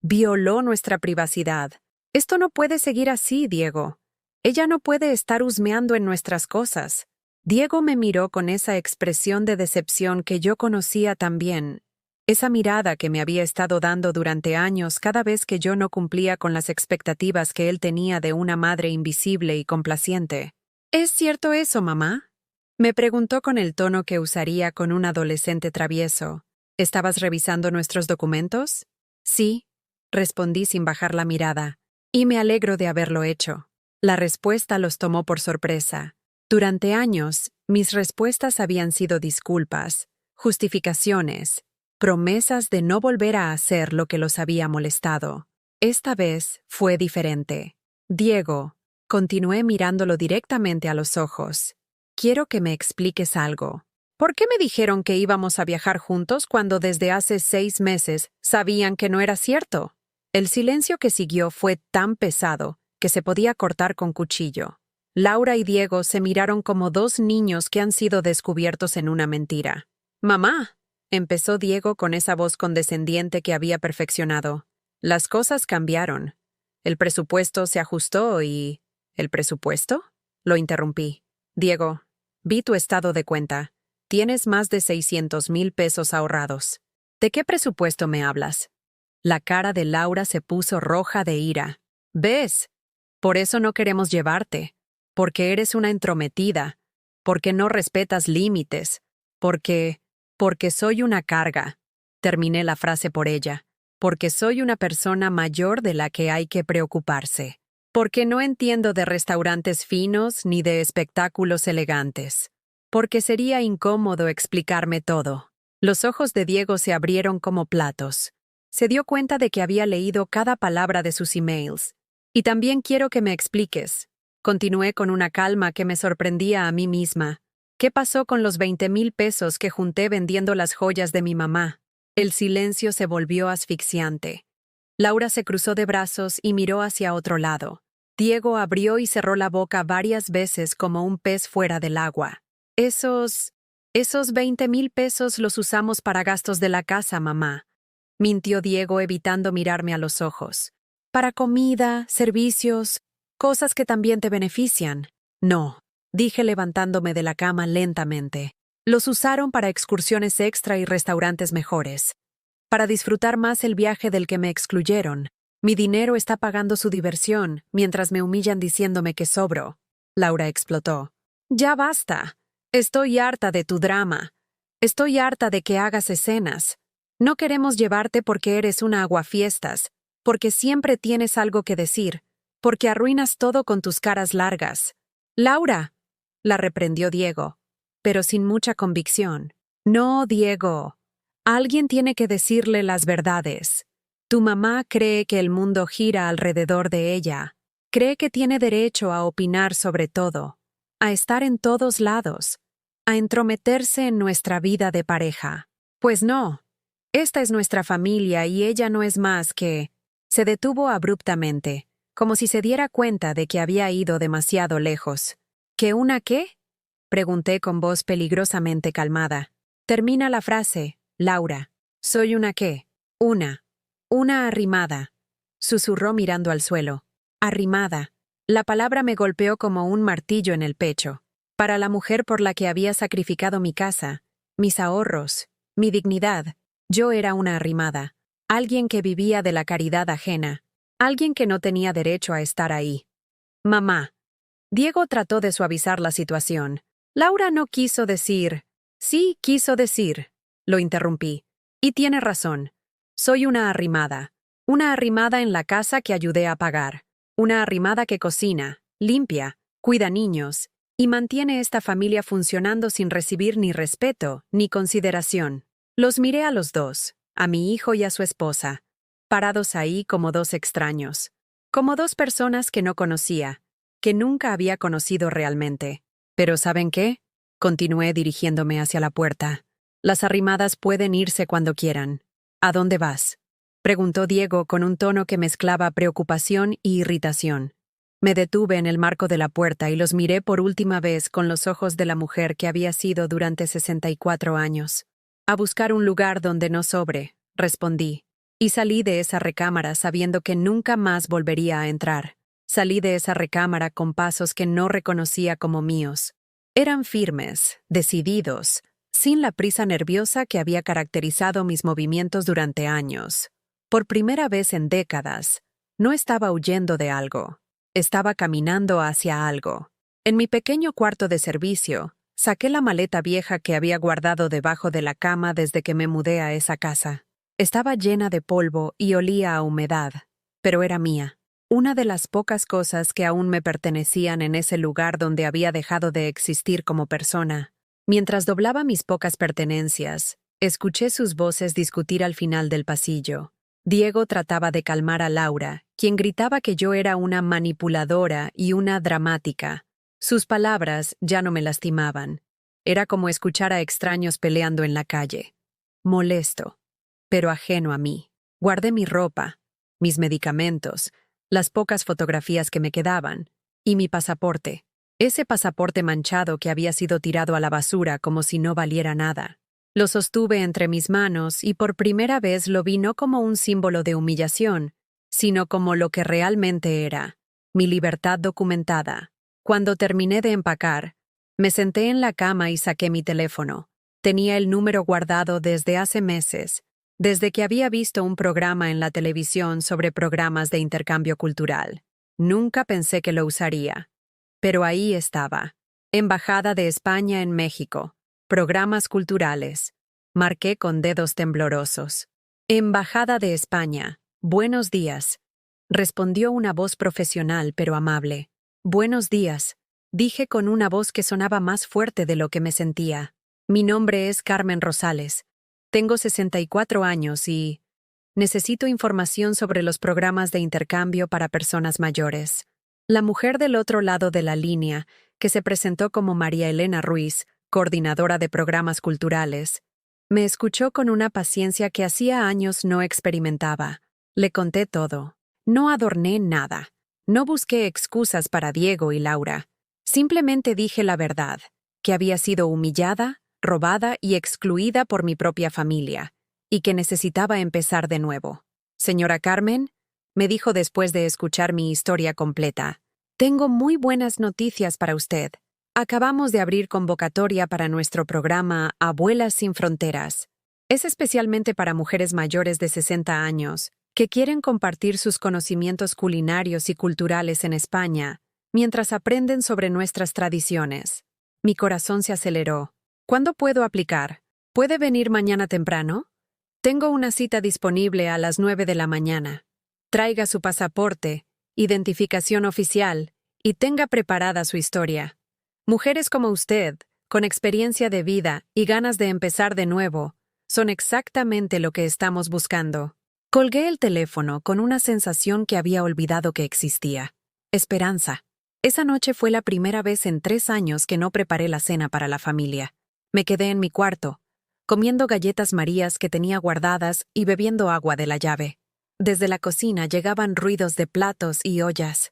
Violó nuestra privacidad. Esto no puede seguir así, Diego. Ella no puede estar husmeando en nuestras cosas. Diego me miró con esa expresión de decepción que yo conocía tan bien. Esa mirada que me había estado dando durante años cada vez que yo no cumplía con las expectativas que él tenía de una madre invisible y complaciente. ¿Es cierto eso, mamá? Me preguntó con el tono que usaría con un adolescente travieso. ¿Estabas revisando nuestros documentos? Sí, respondí sin bajar la mirada. Y me alegro de haberlo hecho. La respuesta los tomó por sorpresa. Durante años, mis respuestas habían sido disculpas, justificaciones, promesas de no volver a hacer lo que los había molestado. Esta vez fue diferente. Diego, continué mirándolo directamente a los ojos. Quiero que me expliques algo. ¿Por qué me dijeron que íbamos a viajar juntos cuando desde hace 6 meses sabían que no era cierto? El silencio que siguió fue tan pesado que se podía cortar con cuchillo. Laura y Diego se miraron como dos niños que han sido descubiertos en una mentira. «Mamá», empezó Diego con esa voz condescendiente que había perfeccionado. Las cosas cambiaron. El presupuesto se ajustó y... ¿El presupuesto? Lo interrumpí. Diego, vi tu estado de cuenta. Tienes más de 600,000 pesos ahorrados. ¿De qué presupuesto me hablas? La cara de Laura se puso roja de ira. ¿Ves? Por eso no queremos llevarte. Porque eres una entrometida. Porque no respetas límites. Porque soy una carga. Terminé la frase por ella. Porque soy una persona mayor de la que hay que preocuparse. Porque no entiendo de restaurantes finos ni de espectáculos elegantes. Porque sería incómodo explicarme todo. Los ojos de Diego se abrieron como platos. Se dio cuenta de que había leído cada palabra de sus emails. Y también quiero que me expliques. Continué con una calma que me sorprendía a mí misma. ¿Qué pasó con los 20,000 pesos que junté vendiendo las joyas de mi mamá? El silencio se volvió asfixiante. Laura se cruzó de brazos y miró hacia otro lado. Diego abrió y cerró la boca varias veces como un pez fuera del agua. Esos 20,000 pesos los usamos para gastos de la casa, mamá. Mintió Diego evitando mirarme a los ojos. Para comida, servicios, cosas que también te benefician. No, dije levantándome de la cama lentamente. Los usaron para excursiones extra y restaurantes mejores. Para disfrutar más el viaje del que me excluyeron. Mi dinero está pagando su diversión, mientras me humillan diciéndome que sobro. Laura explotó. Ya basta. Estoy harta de tu drama. Estoy harta de que hagas escenas. No queremos llevarte porque eres una aguafiestas, porque siempre tienes algo que decir, porque arruinas todo con tus caras largas. Laura, la reprendió Diego, pero sin mucha convicción. No, Diego. Alguien tiene que decirle las verdades. Tu mamá cree que el mundo gira alrededor de ella. Cree que tiene derecho a opinar sobre todo, a estar en todos lados, a entrometerse en nuestra vida de pareja. Pues no. Esta es nuestra familia y ella no es más que... Se detuvo abruptamente, como si se diera cuenta de que había ido demasiado lejos. ¿Qué una qué? Pregunté con voz peligrosamente calmada. Termina la frase, Laura. Soy una qué. Una arrimada. Susurró mirando al suelo. Arrimada. La palabra me golpeó como un martillo en el pecho. Para la mujer por la que había sacrificado mi casa, mis ahorros, mi dignidad, yo era una arrimada. Alguien que vivía de la caridad ajena. Alguien que no tenía derecho a estar ahí. Mamá. Diego trató de suavizar la situación. Laura no quiso decir. Sí, quiso decir. Lo interrumpí. Y tiene razón. Soy una arrimada. Una arrimada en la casa que ayudé a pagar. Una arrimada que cocina, limpia, cuida niños y mantiene esta familia funcionando sin recibir ni respeto ni consideración. Los miré a los dos, a mi hijo y a su esposa, parados ahí como dos extraños, como dos personas que no conocía, que nunca había conocido realmente. Pero ¿saben qué? Continué dirigiéndome hacia la puerta. Las arrimadas pueden irse cuando quieran. ¿A dónde vas?, preguntó Diego con un tono que mezclaba preocupación y irritación. Me detuve en el marco de la puerta y los miré por última vez con los ojos de la mujer que había sido durante 64 años. A buscar un lugar donde no sobre, respondí, y salí de esa recámara sabiendo que nunca más volvería a entrar. Salí de esa recámara con pasos que no reconocía como míos. Eran firmes, decididos, sin la prisa nerviosa que había caracterizado mis movimientos durante años. Por primera vez en décadas, no estaba huyendo de algo. Estaba caminando hacia algo. En mi pequeño cuarto de servicio, saqué la maleta vieja que había guardado debajo de la cama desde que me mudé a esa casa. Estaba llena de polvo y olía a humedad, pero era mía. Una de las pocas cosas que aún me pertenecían en ese lugar donde había dejado de existir como persona. Mientras doblaba mis pocas pertenencias, escuché sus voces discutir al final del pasillo. Diego trataba de calmar a Laura, quien gritaba que yo era una manipuladora y una dramática. Sus palabras ya no me lastimaban. Era como escuchar a extraños peleando en la calle. Molesto, pero ajeno a mí. Guardé mi ropa, mis medicamentos, las pocas fotografías que me quedaban, y mi pasaporte. Ese pasaporte manchado que había sido tirado a la basura como si no valiera nada. Lo sostuve entre mis manos y por primera vez lo vi no como un símbolo de humillación, sino como lo que realmente era, mi libertad documentada. Cuando terminé de empacar, me senté en la cama y saqué mi teléfono. Tenía el número guardado desde hace meses, desde que había visto un programa en la televisión sobre programas de intercambio cultural. Nunca pensé que lo usaría. Pero ahí estaba. Embajada de España en México. Programas culturales. Marqué con dedos temblorosos. Embajada de España. Buenos días. Respondió una voz profesional pero amable. Buenos días. Dije con una voz que sonaba más fuerte de lo que me sentía. Mi nombre es Carmen Rosales. Tengo 64 años y necesito información sobre los programas de intercambio para personas mayores. La mujer del otro lado de la línea, que se presentó como María Elena Ruiz, coordinadora de programas culturales, me escuchó con una paciencia que hacía años no experimentaba. Le conté todo. No adorné nada. No busqué excusas para Diego y Laura. Simplemente dije la verdad, que había sido humillada, robada y excluida por mi propia familia, y que necesitaba empezar de nuevo. Señora Carmen, me dijo después de escuchar mi historia completa, tengo muy buenas noticias para usted. Acabamos de abrir convocatoria para nuestro programa Abuelas sin Fronteras. Es especialmente para mujeres mayores de 60 años que quieren compartir sus conocimientos culinarios y culturales en España mientras aprenden sobre nuestras tradiciones. Mi corazón se aceleró. ¿Cuándo puedo aplicar? ¿Puede venir mañana temprano? Tengo una cita disponible a las 9 de la mañana. Traiga su pasaporte, identificación oficial y tenga preparada su historia. Mujeres como usted, con experiencia de vida y ganas de empezar de nuevo, son exactamente lo que estamos buscando. Colgué el teléfono con una sensación que había olvidado que existía. Esperanza. Esa noche fue la primera vez en 3 años que no preparé la cena para la familia. Me quedé en mi cuarto, comiendo galletas Marías que tenía guardadas y bebiendo agua de la llave. Desde la cocina llegaban ruidos de platos y ollas.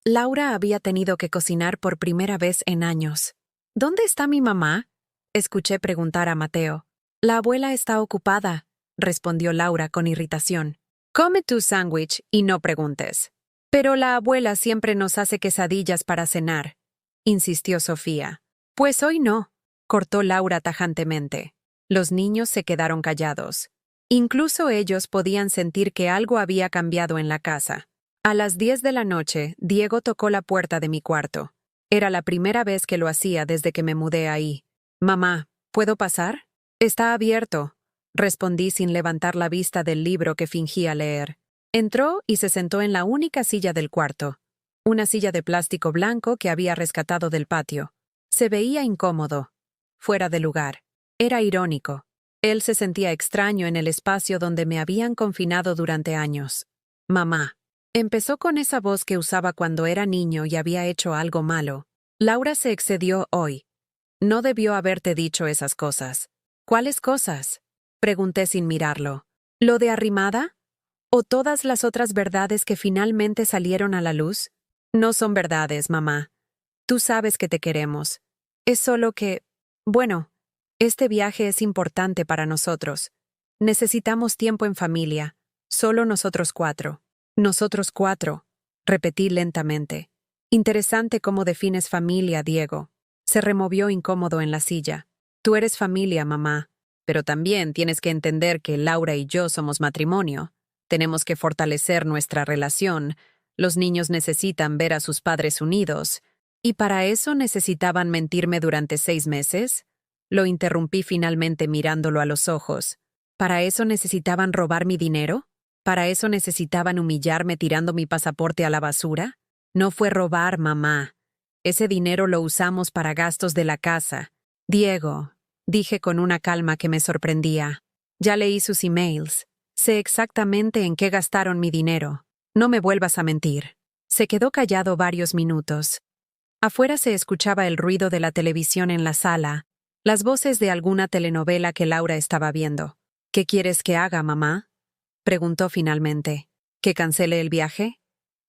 Laura había tenido que cocinar por primera vez en años. ¿Dónde está mi mamá?, escuché preguntar a Mateo. La abuela está ocupada, respondió Laura con irritación. Come tu sándwich y no preguntes. Pero la abuela siempre nos hace quesadillas para cenar, insistió Sofía. Pues hoy no, cortó Laura tajantemente. Los niños se quedaron callados. Incluso ellos podían sentir que algo había cambiado en la casa. A las 10 de la noche, Diego tocó la puerta de mi cuarto. Era la primera vez que lo hacía desde que me mudé ahí. Mamá, ¿puedo pasar? Está abierto, respondí sin levantar la vista del libro que fingía leer. Entró y se sentó en la única silla del cuarto, una silla de plástico blanco que había rescatado del patio. Se veía incómodo, fuera de lugar. Era irónico. Él se sentía extraño en el espacio donde me habían confinado durante años. Mamá. Empezó con esa voz que usaba cuando era niño y había hecho algo malo. Laura se excedió hoy. No debió haberte dicho esas cosas. ¿Cuáles cosas? Pregunté sin mirarlo. ¿Lo de arrimada? ¿O todas las otras verdades que finalmente salieron a la luz? No son verdades, mamá. Tú sabes que te queremos. Es solo que... Bueno, este viaje es importante para nosotros. Necesitamos tiempo en familia. Solo nosotros 4. Nosotros 4. Repetí lentamente. Interesante cómo defines familia, Diego. Se removió incómodo en la silla. Tú eres familia, mamá. Pero también tienes que entender que Laura y yo somos matrimonio. Tenemos que fortalecer nuestra relación. Los niños necesitan ver a sus padres unidos. ¿Y para eso necesitaban mentirme durante 6 meses? Lo interrumpí finalmente mirándolo a los ojos. ¿Para eso necesitaban robar mi dinero? ¿Para eso necesitaban humillarme tirando mi pasaporte a la basura? No fue robar, mamá. Ese dinero lo usamos para gastos de la casa. Diego, dije con una calma que me sorprendía. Ya leí sus emails. Sé exactamente en qué gastaron mi dinero. No me vuelvas a mentir. Se quedó callado varios minutos. Afuera se escuchaba el ruido de la televisión en la sala, las voces de alguna telenovela que Laura estaba viendo. ¿Qué quieres que haga, mamá? Preguntó finalmente. ¿Que cancele el viaje?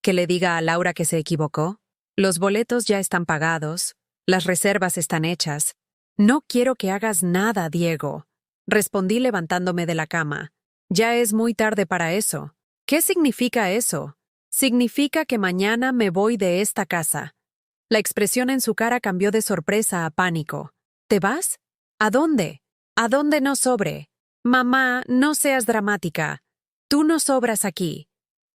¿Que le diga a Laura que se equivocó? Los boletos ya están pagados, las reservas están hechas. No quiero que hagas nada, Diego. Respondí levantándome de la cama. Ya es muy tarde para eso. ¿Qué significa eso? Significa que mañana me voy de esta casa. La expresión en su cara cambió de sorpresa a pánico. ¿Te vas? ¿A dónde? ¿A dónde no sobre? Mamá, no seas dramática. Tú no sobras aquí.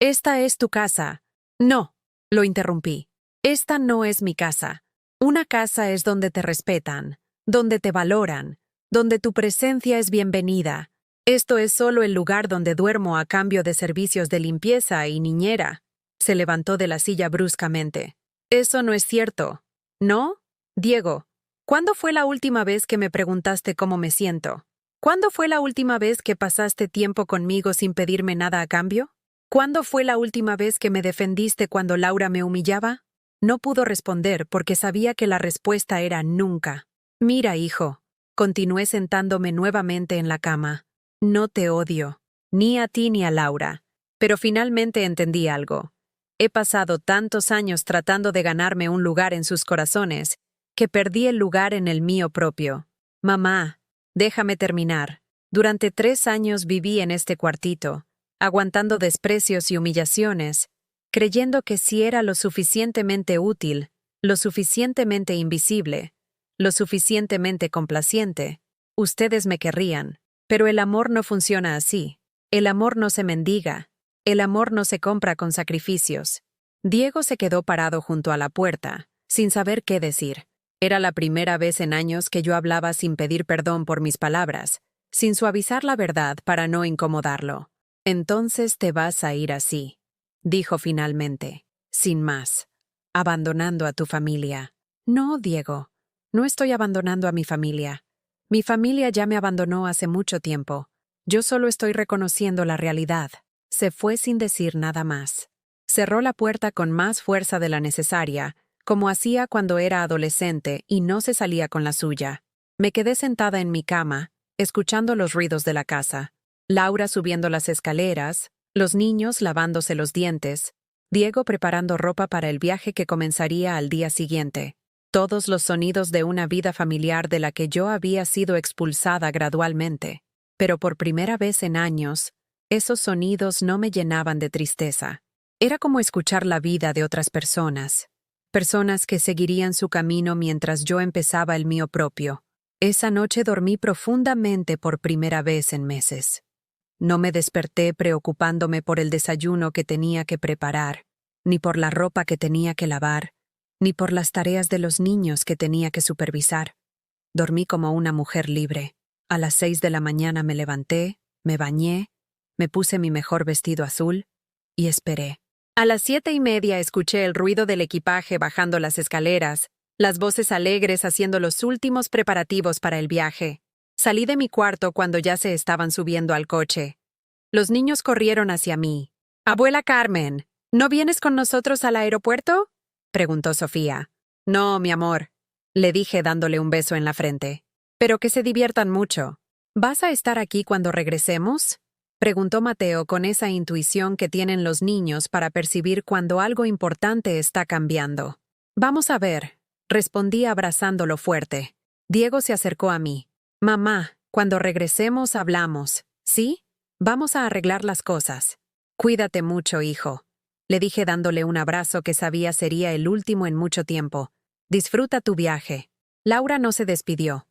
Esta es tu casa. No, lo interrumpí. Esta no es mi casa. Una casa es donde te respetan, donde te valoran, donde tu presencia es bienvenida. Esto es solo el lugar donde duermo a cambio de servicios de limpieza y niñera. Se levantó de la silla bruscamente. Eso no es cierto. ¿No? Diego, ¿cuándo fue la última vez que me preguntaste cómo me siento? ¿Cuándo fue la última vez que pasaste tiempo conmigo sin pedirme nada a cambio? ¿Cuándo fue la última vez que me defendiste cuando Laura me humillaba? No pudo responder porque sabía que la respuesta era nunca. Mira, hijo, continué sentándome nuevamente en la cama. No te odio, ni a ti ni a Laura. Pero finalmente entendí algo. He pasado tantos años tratando de ganarme un lugar en sus corazones, que perdí el lugar en el mío propio. Mamá, déjame terminar. Durante 3 años viví en este cuartito, aguantando desprecios y humillaciones, creyendo que si era lo suficientemente útil, lo suficientemente invisible, lo suficientemente complaciente, ustedes me querrían. Pero el amor no funciona así. El amor no se mendiga. El amor no se compra con sacrificios. Diego se quedó parado junto a la puerta, sin saber qué decir. Era la primera vez en años que yo hablaba sin pedir perdón por mis palabras, sin suavizar la verdad para no incomodarlo. Entonces te vas a ir así, dijo finalmente, sin más, abandonando a tu familia. No, Diego, no estoy abandonando a mi familia. Mi familia ya me abandonó hace mucho tiempo. Yo solo estoy reconociendo la realidad. Se fue sin decir nada más. Cerró la puerta con más fuerza de la necesaria, como hacía cuando era adolescente y no se salía con la suya. Me quedé sentada en mi cama, escuchando los ruidos de la casa. Laura subiendo las escaleras, los niños lavándose los dientes, Diego preparando ropa para el viaje que comenzaría al día siguiente. Todos los sonidos de una vida familiar de la que yo había sido expulsada gradualmente. Pero por primera vez en años, esos sonidos no me llenaban de tristeza. Era como escuchar la vida de otras personas. Personas que seguirían su camino mientras yo empezaba el mío propio. Esa noche dormí profundamente por primera vez en meses. No me desperté preocupándome por el desayuno que tenía que preparar, ni por la ropa que tenía que lavar, ni por las tareas de los niños que tenía que supervisar. Dormí como una mujer libre. A las 6 de la mañana me levanté, me bañé, me puse mi mejor vestido azul y esperé. A las 7:30 escuché el ruido del equipaje bajando las escaleras las voces alegres haciendo los últimos preparativos para el viaje. Salí de mi cuarto cuando ya se estaban subiendo al coche. Los niños corrieron hacia mí. «Abuela Carmen, ¿no vienes con nosotros al aeropuerto?», preguntó Sofía. «No, mi amor», le dije dándole un beso en la frente. «Pero que se diviertan mucho». «¿Vas a estar aquí cuando regresemos?», preguntó Mateo con esa intuición que tienen los niños para percibir cuando algo importante está cambiando. «Vamos a ver», respondí abrazándolo fuerte. Diego se acercó a mí. «Mamá, cuando regresemos hablamos, ¿sí? Vamos a arreglar las cosas». «Cuídate mucho, hijo», le dije dándole un abrazo que sabía sería el último en mucho tiempo. «Disfruta tu viaje». Laura no se despidió.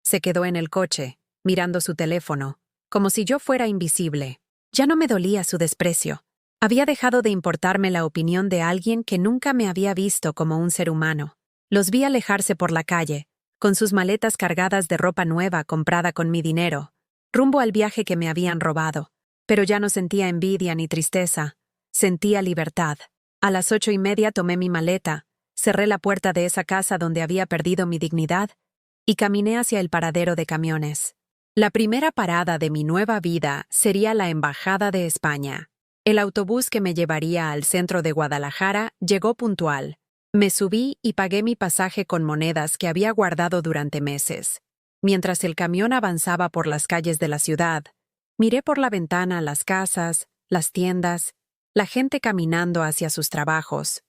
Se quedó en el coche, mirando su teléfono, como si yo fuera invisible. Ya no me dolía su desprecio. Había dejado de importarme la opinión de alguien que nunca me había visto como un ser humano. Los vi alejarse por la calle, con sus maletas cargadas de ropa nueva comprada con mi dinero, rumbo al viaje que me habían robado. Pero ya no sentía envidia ni tristeza. Sentía libertad. A las 8:30 tomé mi maleta, cerré la puerta de esa casa donde había perdido mi dignidad y caminé hacia el paradero de camiones. La primera parada de mi nueva vida sería la Embajada de España. El autobús que me llevaría al centro de Guadalajara llegó puntual. Me subí y pagué mi pasaje con monedas que había guardado durante meses. Mientras el camión avanzaba por las calles de la ciudad, miré por la ventana las casas, las tiendas, la gente caminando hacia sus trabajos.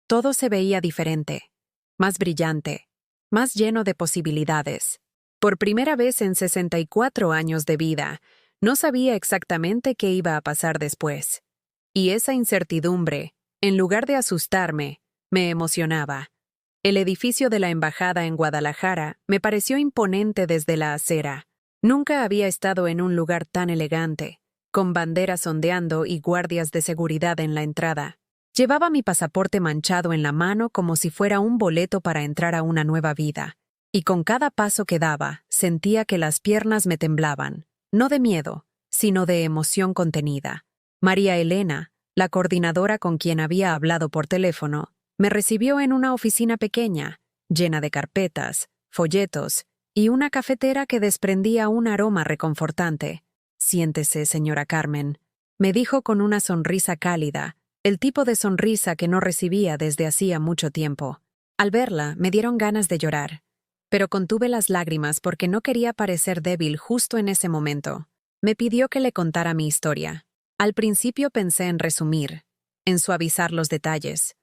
Todo se veía diferente, más brillante, más lleno de posibilidades. Por primera vez en 64 años de vida, no sabía exactamente qué iba a pasar después. Y esa incertidumbre, en lugar de asustarme, me emocionaba. El edificio de la embajada en Guadalajara me pareció imponente desde la acera. Nunca había estado en un lugar tan elegante, con banderas ondeando y guardias de seguridad en la entrada. Llevaba mi pasaporte manchado en la mano como si fuera un boleto para entrar a una nueva vida. Y con cada paso que daba, sentía que las piernas me temblaban, no de miedo, sino de emoción contenida. María Elena, la coordinadora con quien había hablado por teléfono, me recibió en una oficina pequeña, llena de carpetas, folletos y una cafetera que desprendía un aroma reconfortante. «Siéntese, señora Carmen», me dijo con una sonrisa cálida, el tipo de sonrisa que no recibía desde hacía mucho tiempo. Al verla, me dieron ganas de llorar, pero contuve las lágrimas porque no quería parecer débil justo en ese momento. Me pidió que le contara mi historia. Al principio pensé en resumir, en suavizar los detalles,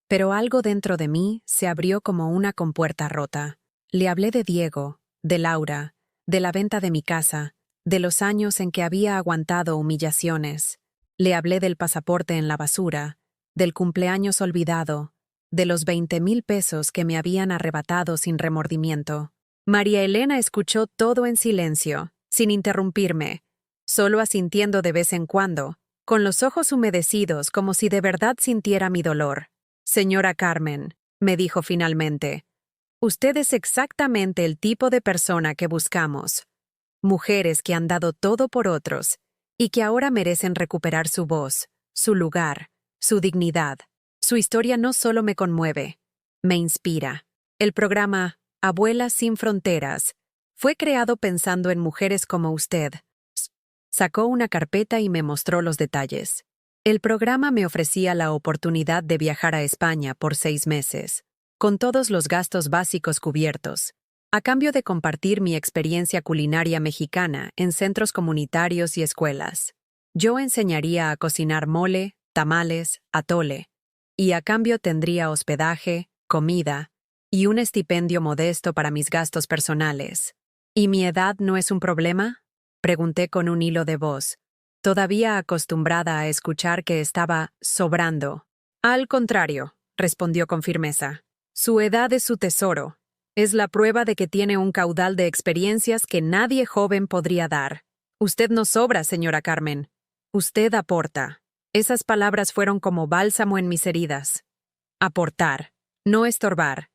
pero algo dentro de mí se abrió como una compuerta rota. Le hablé de Diego, de Laura, de la venta de mi casa, de los años en que había aguantado humillaciones. Le hablé del pasaporte en la basura, del cumpleaños olvidado, de los 20,000 pesos que me habían arrebatado sin remordimiento. María Elena escuchó todo en silencio, sin interrumpirme, solo asintiendo de vez en cuando, con los ojos humedecidos como si de verdad sintiera mi dolor. «Señora Carmen», me dijo finalmente, «usted es exactamente el tipo de persona que buscamos. Mujeres que han dado todo por otros y que ahora merecen recuperar su voz, su lugar, su dignidad. Su historia no solo me conmueve, me inspira». El programa Abuelas sin Fronteras fue creado pensando en mujeres como usted. Sacó una carpeta y me mostró los detalles. El programa me ofrecía la oportunidad de viajar a España por 6 meses, con todos los gastos básicos cubiertos, a cambio de compartir mi experiencia culinaria mexicana en centros comunitarios y escuelas. Yo enseñaría a cocinar mole, tamales, atole, y a cambio tendría hospedaje, comida y un estipendio modesto para mis gastos personales. ¿Y mi edad no es un problema?, pregunté con un hilo de voz, todavía acostumbrada a escuchar que estaba sobrando. «Al contrario», respondió con firmeza, «su edad es su tesoro. Es la prueba de que tiene un caudal de experiencias que nadie joven podría dar. Usted no sobra, señora Carmen. Usted aporta». Esas palabras fueron como bálsamo en mis heridas. Aportar, no estorbar.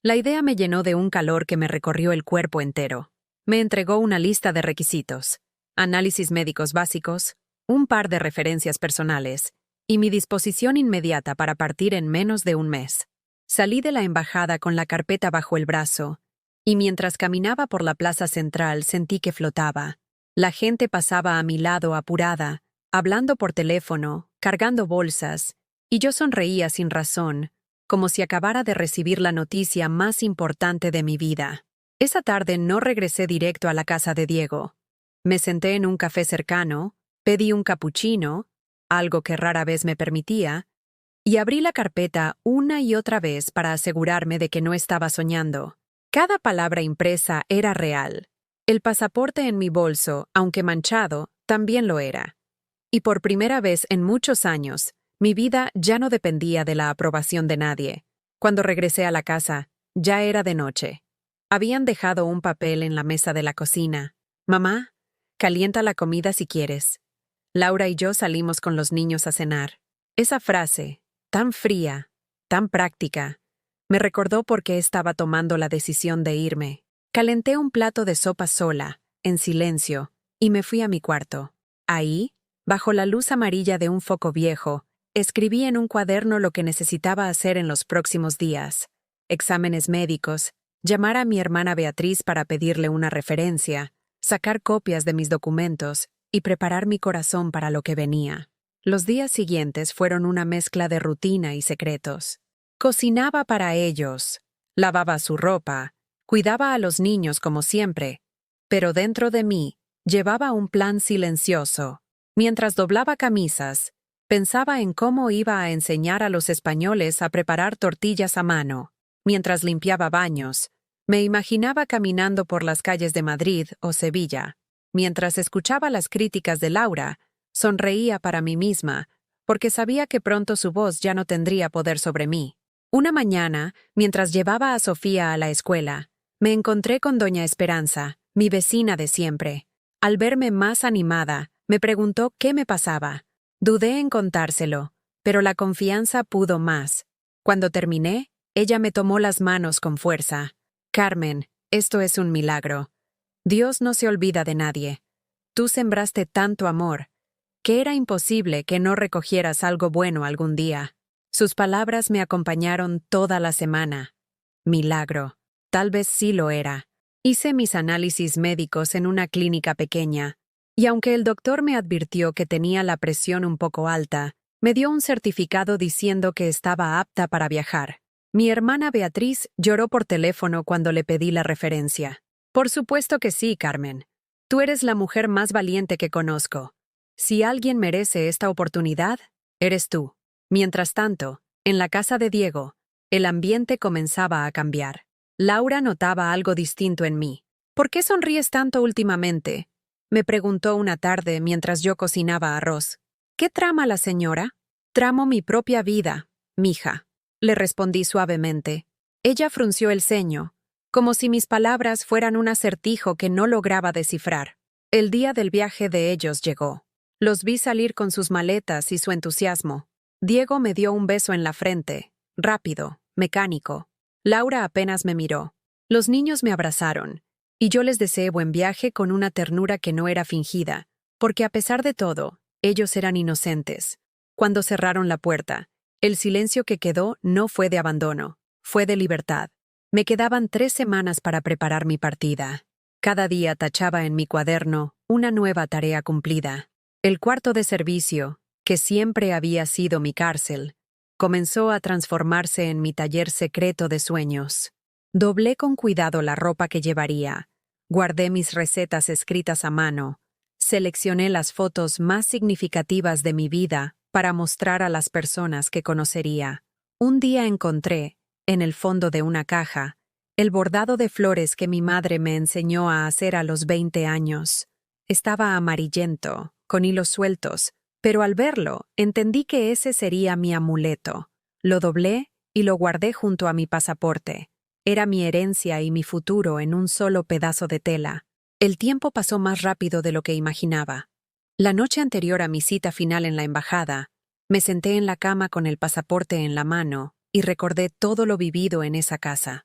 La idea me llenó de un calor que me recorrió el cuerpo entero. Me entregó una lista de requisitos, análisis médicos básicos, un par de referencias personales y mi disposición inmediata para partir en menos de un mes. Salí de la embajada con la carpeta bajo el brazo, y mientras caminaba por la plaza central sentí que flotaba. La gente pasaba a mi lado apurada, hablando por teléfono, cargando bolsas, y yo sonreía sin razón, como si acabara de recibir la noticia más importante de mi vida. Esa tarde no regresé directo a la casa de Diego. Me senté en un café cercano, pedí un capuchino, algo que rara vez me permitía, y abrí la carpeta una y otra vez para asegurarme de que no estaba soñando. Cada palabra impresa era real. El pasaporte en mi bolso, aunque manchado, también lo era. Y por primera vez en muchos años, mi vida ya no dependía de la aprobación de nadie. Cuando regresé a la casa, ya era de noche. Habían dejado un papel en la mesa de la cocina. «Mamá, calienta la comida si quieres». Laura y yo salimos con los niños a cenar. Esa frase, tan fría, tan práctica, me recordó por qué estaba tomando la decisión de irme. Calenté un plato de sopa sola, en silencio, y me fui a mi cuarto. Ahí, bajo la luz amarilla de un foco viejo, escribí en un cuaderno lo que necesitaba hacer en los próximos días. Exámenes médicos, llamar a mi hermana Beatriz para pedirle una referencia, sacar copias de mis documentos y preparar mi corazón para lo que venía. Los días siguientes fueron una mezcla de rutina y secretos. Cocinaba para ellos, lavaba su ropa, cuidaba a los niños como siempre, pero dentro de mí llevaba un plan silencioso. Mientras doblaba camisas, pensaba en cómo iba a enseñar a los españoles a preparar tortillas a mano. Mientras limpiaba baños, me imaginaba caminando por las calles de Madrid o Sevilla. Mientras escuchaba las críticas de Laura, sonreía para mí misma, porque sabía que pronto su voz ya no tendría poder sobre mí. Una mañana, mientras llevaba a Sofía a la escuela, me encontré con doña Esperanza, mi vecina de siempre. Al verme más animada, me preguntó qué me pasaba. Dudé en contárselo, pero la confianza pudo más. Cuando terminé, ella me tomó las manos con fuerza. «Carmen, esto es un milagro. Dios no se olvida de nadie. Tú sembraste tanto amor, que era imposible que no recogieras algo bueno algún día». Sus palabras me acompañaron toda la semana. Milagro. Tal vez sí lo era. Hice mis análisis médicos en una clínica pequeña, y aunque el doctor me advirtió que tenía la presión un poco alta, me dio un certificado diciendo que estaba apta para viajar. Mi hermana Beatriz lloró por teléfono cuando le pedí la referencia. «Por supuesto que sí, Carmen. Tú eres la mujer más valiente que conozco. Si alguien merece esta oportunidad, eres tú». Mientras tanto, en la casa de Diego, el ambiente comenzaba a cambiar. Laura notaba algo distinto en mí. «¿Por qué sonríes tanto últimamente?», me preguntó una tarde mientras yo cocinaba arroz. «¿Qué trama la señora?» «Tramo mi propia vida, mija», le respondí suavemente. Ella frunció el ceño, como si mis palabras fueran un acertijo que no lograba descifrar. El día del viaje de ellos llegó. Los vi salir con sus maletas y su entusiasmo. Diego me dio un beso en la frente, rápido, mecánico. Laura apenas me miró. Los niños me abrazaron, y yo les deseé buen viaje con una ternura que no era fingida, porque a pesar de todo, ellos eran inocentes. Cuando cerraron la puerta, el silencio que quedó no fue de abandono, fue de libertad. Me quedaban 3 semanas para preparar mi partida. Cada día tachaba en mi cuaderno una nueva tarea cumplida. El cuarto de servicio, que siempre había sido mi cárcel, comenzó a transformarse en mi taller secreto de sueños. Doblé con cuidado la ropa que llevaría, guardé mis recetas escritas a mano, seleccioné las fotos más significativas de mi vida para mostrar a las personas que conocería. Un día encontré, en el fondo de una caja, el bordado de flores que mi madre me enseñó a hacer a los 20 años. Estaba amarillento, con hilos sueltos, pero al verlo, entendí que ese sería mi amuleto. Lo doblé y lo guardé junto a mi pasaporte. Era mi herencia y mi futuro en un solo pedazo de tela. El tiempo pasó más rápido de lo que imaginaba. La noche anterior a mi cita final en la embajada, me senté en la cama con el pasaporte en la mano y recordé todo lo vivido en esa casa.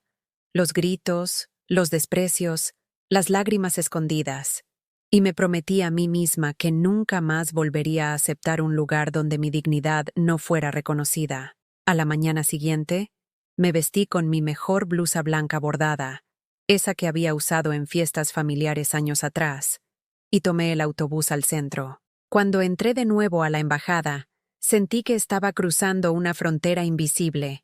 Los gritos, los desprecios, las lágrimas escondidas. Y me prometí a mí misma que nunca más volvería a aceptar un lugar donde mi dignidad no fuera reconocida. A la mañana siguiente, Me vestí con mi mejor blusa blanca bordada, esa que había usado en fiestas familiares años atrás, y tomé el autobús al centro. Cuando entré de nuevo a la embajada, sentí que estaba cruzando una frontera invisible,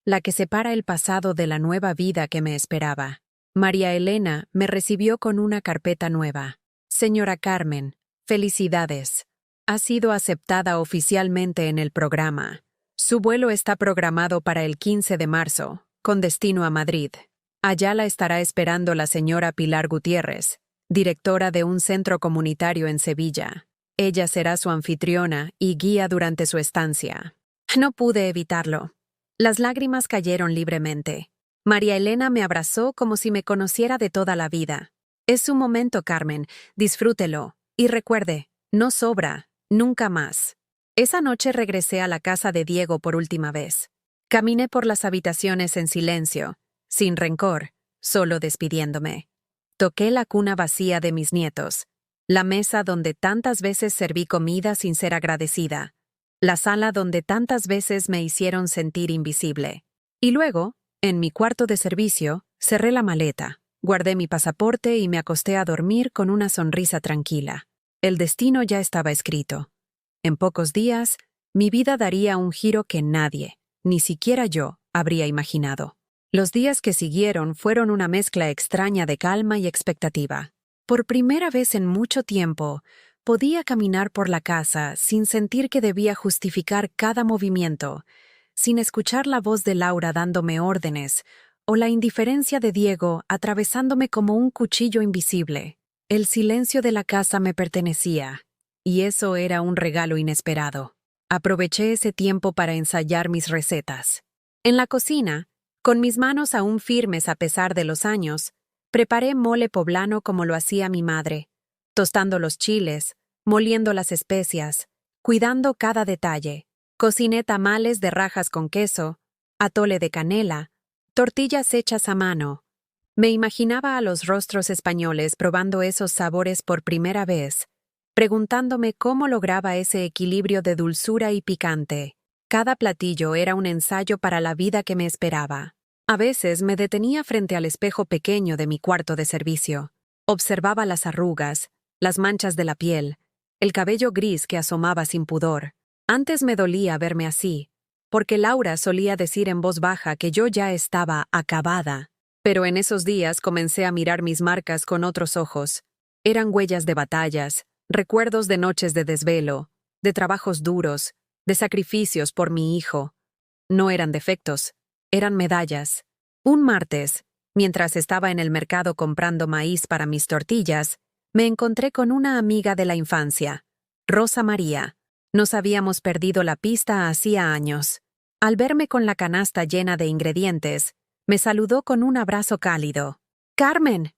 la que separa el pasado de la nueva vida que me esperaba. María Elena me recibió con una carpeta nueva. Señora Carmen, felicidades. Ha sido aceptada oficialmente en el programa. Su vuelo está programado para el 15 de marzo, con destino a Madrid. Allá la estará esperando la señora Pilar Gutiérrez, directora de un centro comunitario en Sevilla. Ella será su anfitriona y guía durante su estancia. No pude evitarlo. Las lágrimas cayeron libremente. María Elena me abrazó como si me conociera de toda la vida. Es su momento, Carmen. Disfrútelo. Y recuerde, no sobra, nunca más. Esa noche regresé a la casa de Diego por última vez. Caminé por las habitaciones en silencio, sin rencor, solo despidiéndome. Toqué la cuna vacía de mis nietos, la mesa donde tantas veces serví comida sin ser agradecida, la sala donde tantas veces me hicieron sentir invisible. Y luego, en mi cuarto de servicio, cerré la maleta, guardé mi pasaporte y me acosté a dormir con una sonrisa tranquila. El destino ya estaba escrito. En pocos días, mi vida daría un giro que nadie, ni siquiera yo, habría imaginado. Los días que siguieron fueron una mezcla extraña de calma y expectativa. Por primera vez en mucho tiempo, podía caminar por la casa sin sentir que debía justificar cada movimiento, sin escuchar la voz de Laura dándome órdenes, o la indiferencia de Diego atravesándome como un cuchillo invisible. El silencio de la casa me pertenecía, y eso era un regalo inesperado. Aproveché ese tiempo para ensayar mis recetas. En la cocina, con mis manos aún firmes a pesar de los años, preparé mole poblano como lo hacía mi madre, tostando los chiles, moliendo las especias, cuidando cada detalle. Cociné tamales de rajas con queso, atole de canela, tortillas hechas a mano. Me imaginaba a los rostros españoles probando esos sabores por primera vez, preguntándome cómo lograba ese equilibrio de dulzura y picante. Cada platillo era un ensayo para la vida que me esperaba. A veces me detenía frente al espejo pequeño de mi cuarto de servicio. Observaba las arrugas, las manchas de la piel, el cabello gris que asomaba sin pudor. Antes me dolía verme así, porque Laura solía decir en voz baja que yo ya estaba acabada. Pero en esos días comencé a mirar mis marcas con otros ojos. Eran huellas de batallas, recuerdos de noches de desvelo, de trabajos duros, de sacrificios por mi hijo. No eran defectos, eran medallas. Un martes, mientras estaba en el mercado comprando maíz para mis tortillas, me encontré con una amiga de la infancia, Rosa María. Nos habíamos perdido la pista hacía años. Al verme con la canasta llena de ingredientes, me saludó con un abrazo cálido. «Carmen,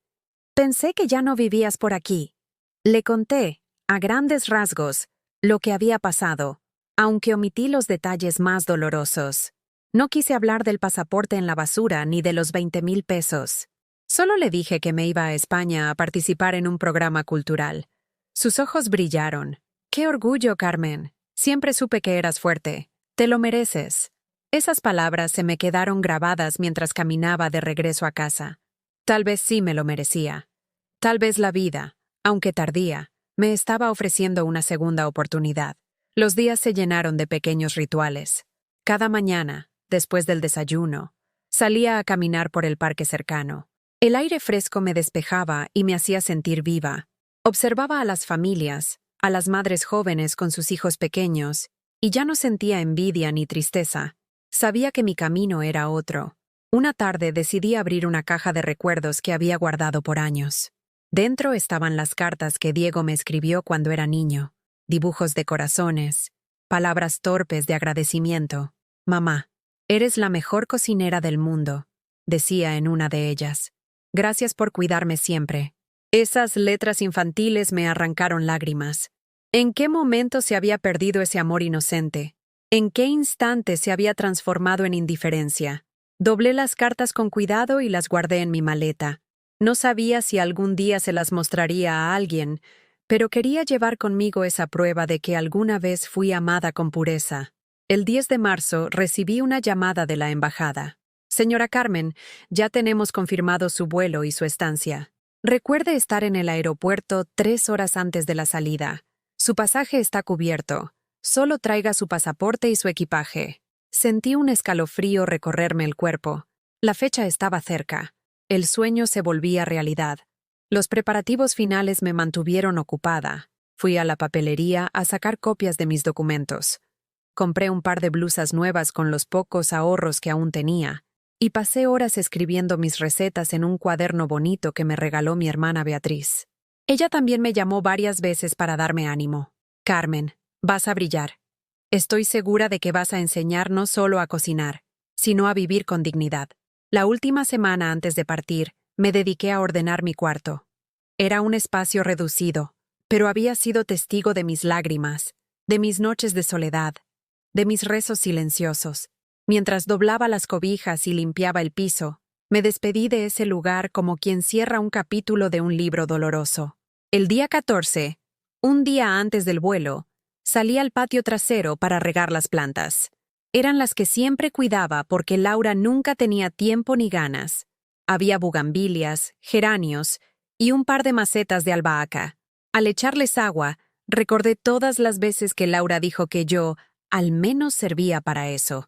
pensé que ya no vivías por aquí». Le conté, a grandes rasgos, lo que había pasado, aunque omití los detalles más dolorosos. No quise hablar del pasaporte en la basura ni de los 20,000 pesos. Solo le dije que me iba a España a participar en un programa cultural. Sus ojos brillaron. «¡Qué orgullo, Carmen! Siempre supe que eras fuerte. Te lo mereces». Esas palabras se me quedaron grabadas mientras caminaba de regreso a casa. Tal vez sí me lo merecía. Tal vez la vida, aunque tardía, me estaba ofreciendo una segunda oportunidad. Los días se llenaron de pequeños rituales. Cada mañana, después del desayuno, salía a caminar por el parque cercano. El aire fresco me despejaba y me hacía sentir viva. Observaba a las familias, a las madres jóvenes con sus hijos pequeños, y ya no sentía envidia ni tristeza. Sabía que mi camino era otro. Una tarde decidí abrir una caja de recuerdos que había guardado por años. Dentro estaban las cartas que Diego me escribió cuando era niño, dibujos de corazones, palabras torpes de agradecimiento. «Mamá, eres la mejor cocinera del mundo», decía en una de ellas. «Gracias por cuidarme siempre». Esas letras infantiles me arrancaron lágrimas. ¿En qué momento se había perdido ese amor inocente? ¿En qué instante se había transformado en indiferencia? Doblé las cartas con cuidado y las guardé en mi maleta. No sabía si algún día se las mostraría a alguien, pero quería llevar conmigo esa prueba de que alguna vez fui amada con pureza. El 10 de marzo recibí una llamada de la embajada. Señora Carmen, ya tenemos confirmado su vuelo y su estancia. Recuerde estar en el aeropuerto 3 horas antes de la salida. Su pasaje está cubierto. Solo traiga su pasaporte y su equipaje. Sentí un escalofrío recorrerme el cuerpo. La fecha estaba cerca. El sueño se volvía realidad. Los preparativos finales me mantuvieron ocupada. Fui a la papelería a sacar copias de mis documentos. Compré un par de blusas nuevas con los pocos ahorros que aún tenía, y pasé horas escribiendo mis recetas en un cuaderno bonito que me regaló mi hermana Beatriz. Ella también me llamó varias veces para darme ánimo. Carmen, vas a brillar. Estoy segura de que vas a enseñar no solo a cocinar, sino a vivir con dignidad. La última semana antes de partir, me dediqué a ordenar mi cuarto. Era un espacio reducido, pero había sido testigo de mis lágrimas, de mis noches de soledad, de mis rezos silenciosos. Mientras doblaba las cobijas y limpiaba el piso, me despedí de ese lugar como quien cierra un capítulo de un libro doloroso. El día 14, un día antes del vuelo, salí al patio trasero para regar las plantas. Eran las que siempre cuidaba porque Laura nunca tenía tiempo ni ganas. Había bugambilias, geranios y un par de macetas de albahaca. Al echarles agua, recordé todas las veces que Laura dijo que yo, al menos, servía para eso.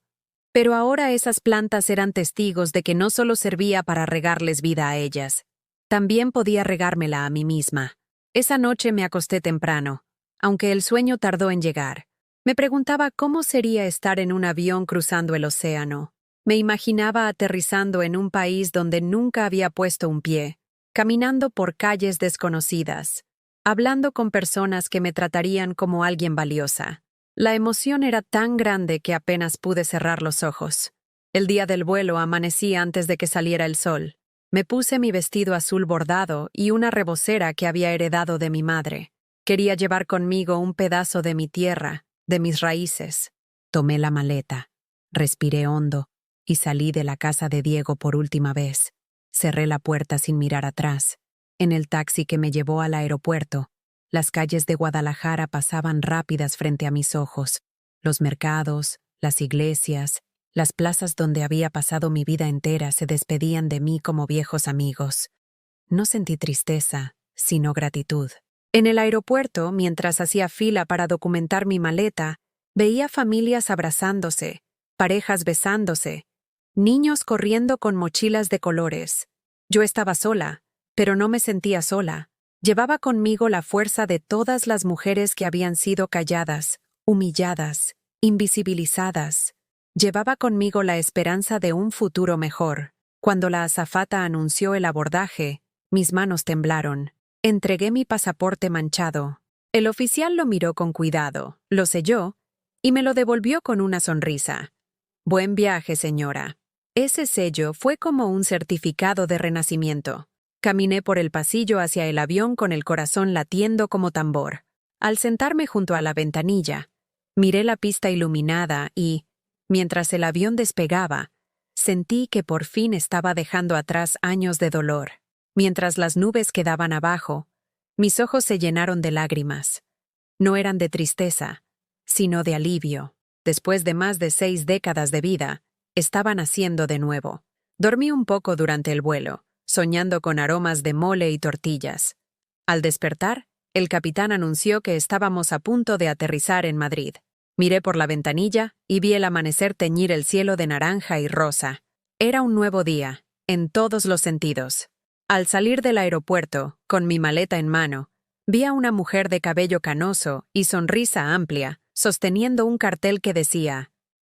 Pero ahora esas plantas eran testigos de que no solo servía para regarles vida a ellas, también podía regármela a mí misma. Esa noche me acosté temprano, aunque el sueño tardó en llegar. Me preguntaba cómo sería estar en un avión cruzando el océano. Me imaginaba aterrizando en un país donde nunca había puesto un pie, caminando por calles desconocidas, hablando con personas que me tratarían como alguien valiosa. La emoción era tan grande que apenas pude cerrar los ojos. El día del vuelo amanecí antes de que saliera el sol. Me puse mi vestido azul bordado y una rebocera que había heredado de mi madre. Quería llevar conmigo un pedazo de mi tierra, de mis raíces. Tomé la maleta, respiré hondo y salí de la casa de Diego por última vez. Cerré la puerta sin mirar atrás. En el taxi que me llevó al aeropuerto, las calles de Guadalajara pasaban rápidas frente a mis ojos. Los mercados, las iglesias, las plazas donde había pasado mi vida entera se despedían de mí como viejos amigos. No sentí tristeza, sino gratitud. En el aeropuerto, mientras hacía fila para documentar mi maleta, veía familias abrazándose, parejas besándose, niños corriendo con mochilas de colores. Yo estaba sola, pero no me sentía sola. Llevaba conmigo la fuerza de todas las mujeres que habían sido calladas, humilladas, invisibilizadas. Llevaba conmigo la esperanza de un futuro mejor. Cuando la azafata anunció el abordaje, mis manos temblaron. Entregué mi pasaporte manchado. El oficial lo miró con cuidado, lo selló y me lo devolvió con una sonrisa. Buen viaje, señora. Ese sello fue como un certificado de renacimiento. Caminé por el pasillo hacia el avión con el corazón latiendo como tambor. Al sentarme junto a la ventanilla, miré la pista iluminada y, mientras el avión despegaba, sentí que por fin estaba dejando atrás años de dolor. Mientras las nubes quedaban abajo, mis ojos se llenaron de lágrimas. No eran de tristeza, sino de alivio. Después de más de 6 décadas de vida, estaba naciendo de nuevo. Dormí un poco durante el vuelo, soñando con aromas de mole y tortillas. Al despertar, el capitán anunció que estábamos a punto de aterrizar en Madrid. Miré por la ventanilla y vi el amanecer teñir el cielo de naranja y rosa. Era un nuevo día, en todos los sentidos. Al salir del aeropuerto, con mi maleta en mano, vi a una mujer de cabello canoso y sonrisa amplia, sosteniendo un cartel que decía: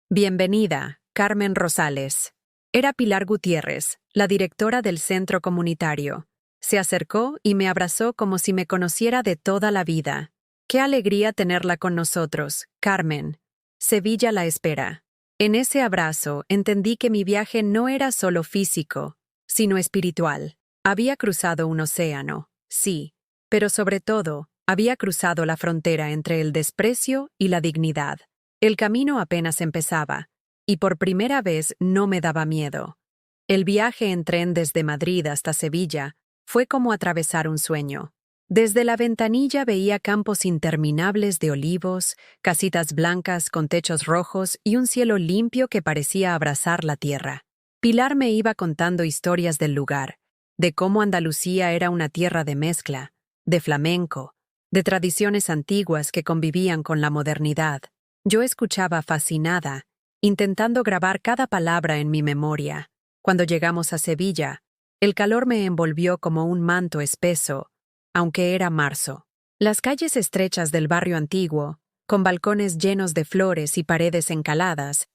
«Bienvenida, Carmen Rosales». Era Pilar Gutiérrez, la directora del centro comunitario. Se acercó y me abrazó como si me conociera de toda la vida. «Qué alegría tenerla con nosotros, Carmen. Sevilla la espera». En ese abrazo entendí que mi viaje no era solo físico, sino espiritual. Había cruzado un océano, sí, pero sobre todo, había cruzado la frontera entre el desprecio y la dignidad. El camino apenas empezaba, y por primera vez no me daba miedo. El viaje en tren desde Madrid hasta Sevilla fue como atravesar un sueño. Desde la ventanilla veía campos interminables de olivos, casitas blancas con techos rojos y un cielo limpio que parecía abrazar la tierra. Pilar me iba contando historias del lugar, de cómo Andalucía era una tierra de mezcla, de flamenco, de tradiciones antiguas que convivían con la modernidad. Yo escuchaba fascinada, intentando grabar cada palabra en mi memoria. Cuando llegamos a Sevilla, el calor me envolvió como un manto espeso, aunque era marzo. Las calles estrechas del barrio antiguo, con balcones llenos de flores y paredes encaladas,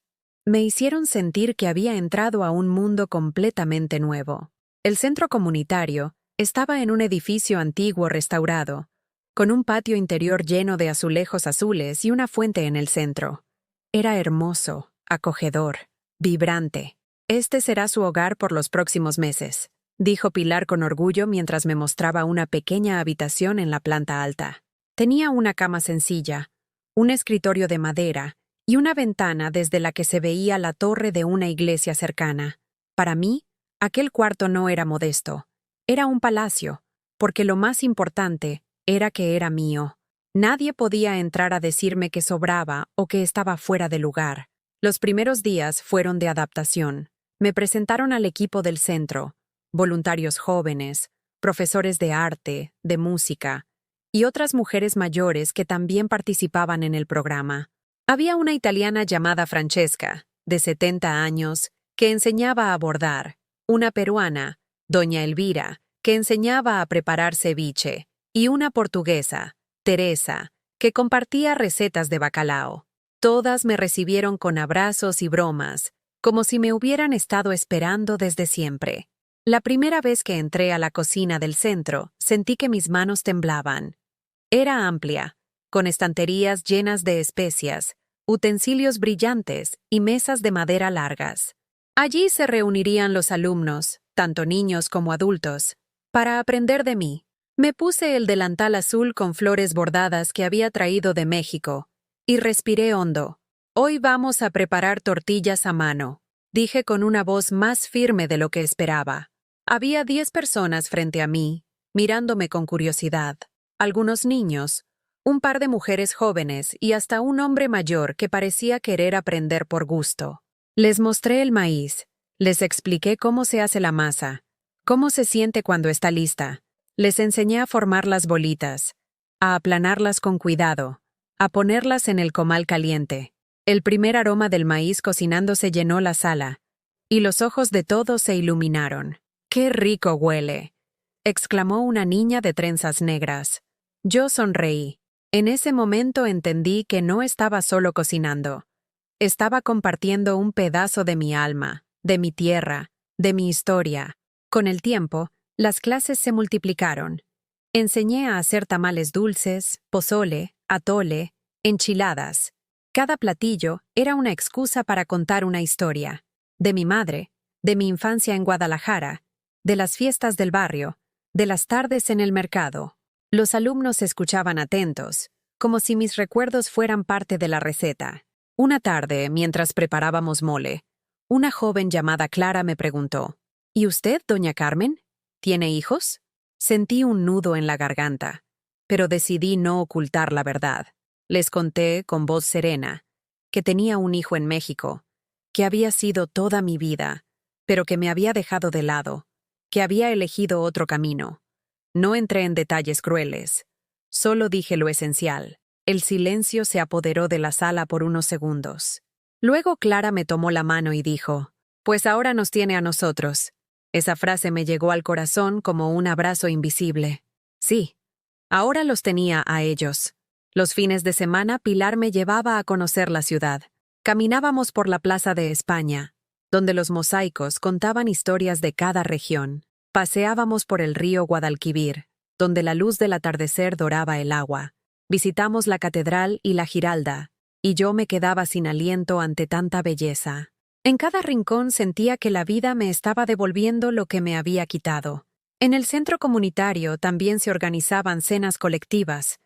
me hicieron sentir que había entrado a un mundo completamente nuevo. El centro comunitario estaba en un edificio antiguo restaurado, con un patio interior lleno de azulejos azules y una fuente en el centro. Era hermoso, acogedor, vibrante. Este será su hogar por los próximos meses, dijo Pilar con orgullo mientras me mostraba una pequeña habitación en la planta alta. Tenía una cama sencilla, un escritorio de madera y una ventana desde la que se veía la torre de una iglesia cercana. Para mí, aquel cuarto no era modesto. Era un palacio, porque lo más importante era que era mío. Nadie podía entrar a decirme que sobraba o que estaba fuera de lugar. Los primeros días fueron de adaptación. Me presentaron al equipo del centro, voluntarios jóvenes, profesores de arte, de música, y otras mujeres mayores que también participaban en el programa. Había una italiana llamada Francesca, de 70 años, que enseñaba a bordar, una peruana, doña Elvira, que enseñaba a preparar ceviche, y una portuguesa, Teresa, que compartía recetas de bacalao. Todas me recibieron con abrazos y bromas, como si me hubieran estado esperando desde siempre. La primera vez que entré a la cocina del centro, sentí que mis manos temblaban. Era amplia, con estanterías llenas de especias, utensilios brillantes y mesas de madera largas. Allí se reunirían los alumnos, tanto niños como adultos, para aprender de mí. Me puse el delantal azul con flores bordadas que había traído de México, y respiré hondo. Hoy vamos a preparar tortillas a mano, dije con una voz más firme de lo que esperaba. Había 10 personas frente a mí, mirándome con curiosidad. Algunos niños, un par de mujeres jóvenes y hasta un hombre mayor que parecía querer aprender por gusto. Les mostré el maíz, les expliqué cómo se hace la masa, cómo se siente cuando está lista. Les enseñé a formar las bolitas, a aplanarlas con cuidado, a ponerlas en el comal caliente. El primer aroma del maíz cocinándose llenó la sala, y los ojos de todos se iluminaron. ¡Qué rico huele!, exclamó una niña de trenzas negras. Yo sonreí. En ese momento entendí que no estaba solo cocinando. Estaba compartiendo un pedazo de mi alma, de mi tierra, de mi historia. Con el tiempo, las clases se multiplicaron. Enseñé a hacer tamales dulces, pozole, atole, enchiladas. Cada platillo era una excusa para contar una historia. De mi madre, de mi infancia en Guadalajara, de las fiestas del barrio, de las tardes en el mercado. Los alumnos escuchaban atentos, como si mis recuerdos fueran parte de la receta. Una tarde, mientras preparábamos mole, una joven llamada Clara me preguntó: ¿Y usted, doña Carmen? ¿Tiene hijos? Sentí un nudo en la garganta, pero decidí no ocultar la verdad. Les conté, con voz serena, que tenía un hijo en México, que había sido toda mi vida, pero que me había dejado de lado, que había elegido otro camino. No entré en detalles crueles. Solo dije lo esencial. El silencio se apoderó de la sala por unos segundos. Luego Clara me tomó la mano y dijo: «Pues ahora nos tiene a nosotros». Esa frase me llegó al corazón como un abrazo invisible. Sí, ahora los tenía a ellos. Los fines de semana Pilar me llevaba a conocer la ciudad. Caminábamos por la Plaza de España, donde los mosaicos contaban historias de cada región. Paseábamos por el río Guadalquivir, donde la luz del atardecer doraba el agua. Visitamos la catedral y la Giralda, y yo me quedaba sin aliento ante tanta belleza. En cada rincón sentía que la vida me estaba devolviendo lo que me había quitado. En el centro comunitario también se organizaban cenas colectivas.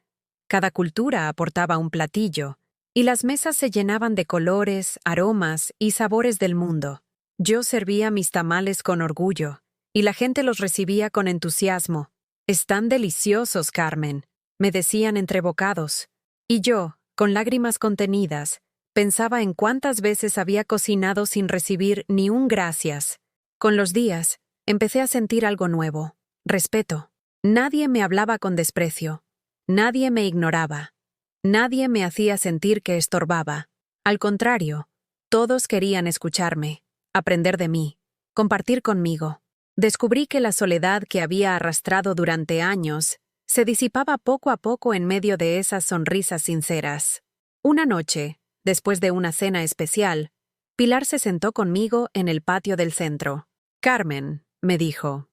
Cada cultura aportaba un platillo, y las mesas se llenaban de colores, aromas y sabores del mundo. Yo servía mis tamales con orgullo, y la gente los recibía con entusiasmo. «Están deliciosos, Carmen», me decían entre bocados. Y yo, con lágrimas contenidas, Pensaba en cuántas veces había cocinado sin recibir ni un gracias. Con los días, empecé a sentir algo nuevo: respeto. Nadie me hablaba con desprecio. Nadie me ignoraba. Nadie me hacía sentir que estorbaba. Al contrario, todos querían escucharme, aprender de mí, compartir conmigo. Descubrí que la soledad que había arrastrado durante años se disipaba poco a poco en medio de esas sonrisas sinceras. Una noche, después de una cena especial, Pilar se sentó conmigo en el patio del centro. «Carmen», me dijo,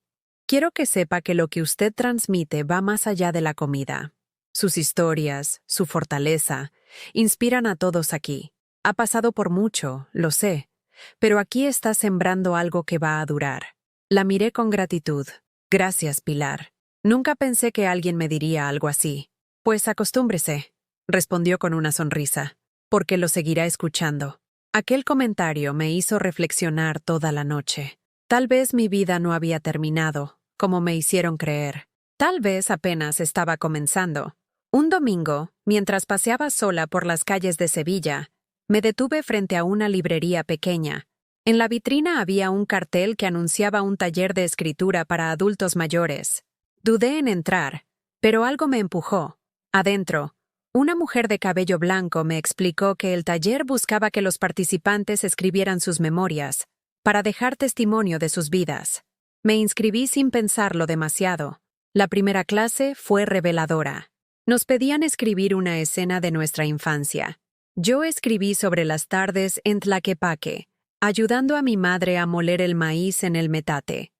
«quiero que sepa que lo que usted transmite va más allá de la comida. Sus historias, su fortaleza, inspiran a todos aquí. Ha pasado por mucho, lo sé, pero aquí está sembrando algo que va a durar». La miré con gratitud. «Gracias, Pilar. Nunca pensé que alguien me diría algo así». «Pues acostúmbrese», respondió con una sonrisa, «porque lo seguirá escuchando». Aquel comentario me hizo reflexionar toda la noche. Tal vez mi vida no había terminado, como me hicieron creer. Tal vez apenas estaba comenzando. Un domingo, mientras paseaba sola por las calles de Sevilla, me detuve frente a una librería pequeña. En la vitrina había un cartel que anunciaba un taller de escritura para adultos mayores. Dudé en entrar, pero algo me empujó. Adentro, una mujer de cabello blanco me explicó que el taller buscaba que los participantes escribieran sus memorias, para dejar testimonio de sus vidas. Me inscribí sin pensarlo demasiado. La primera clase fue reveladora. Nos pedían escribir una escena de nuestra infancia. Yo escribí sobre las tardes en Tlaquepaque, ayudando a mi madre a moler el maíz en el metate.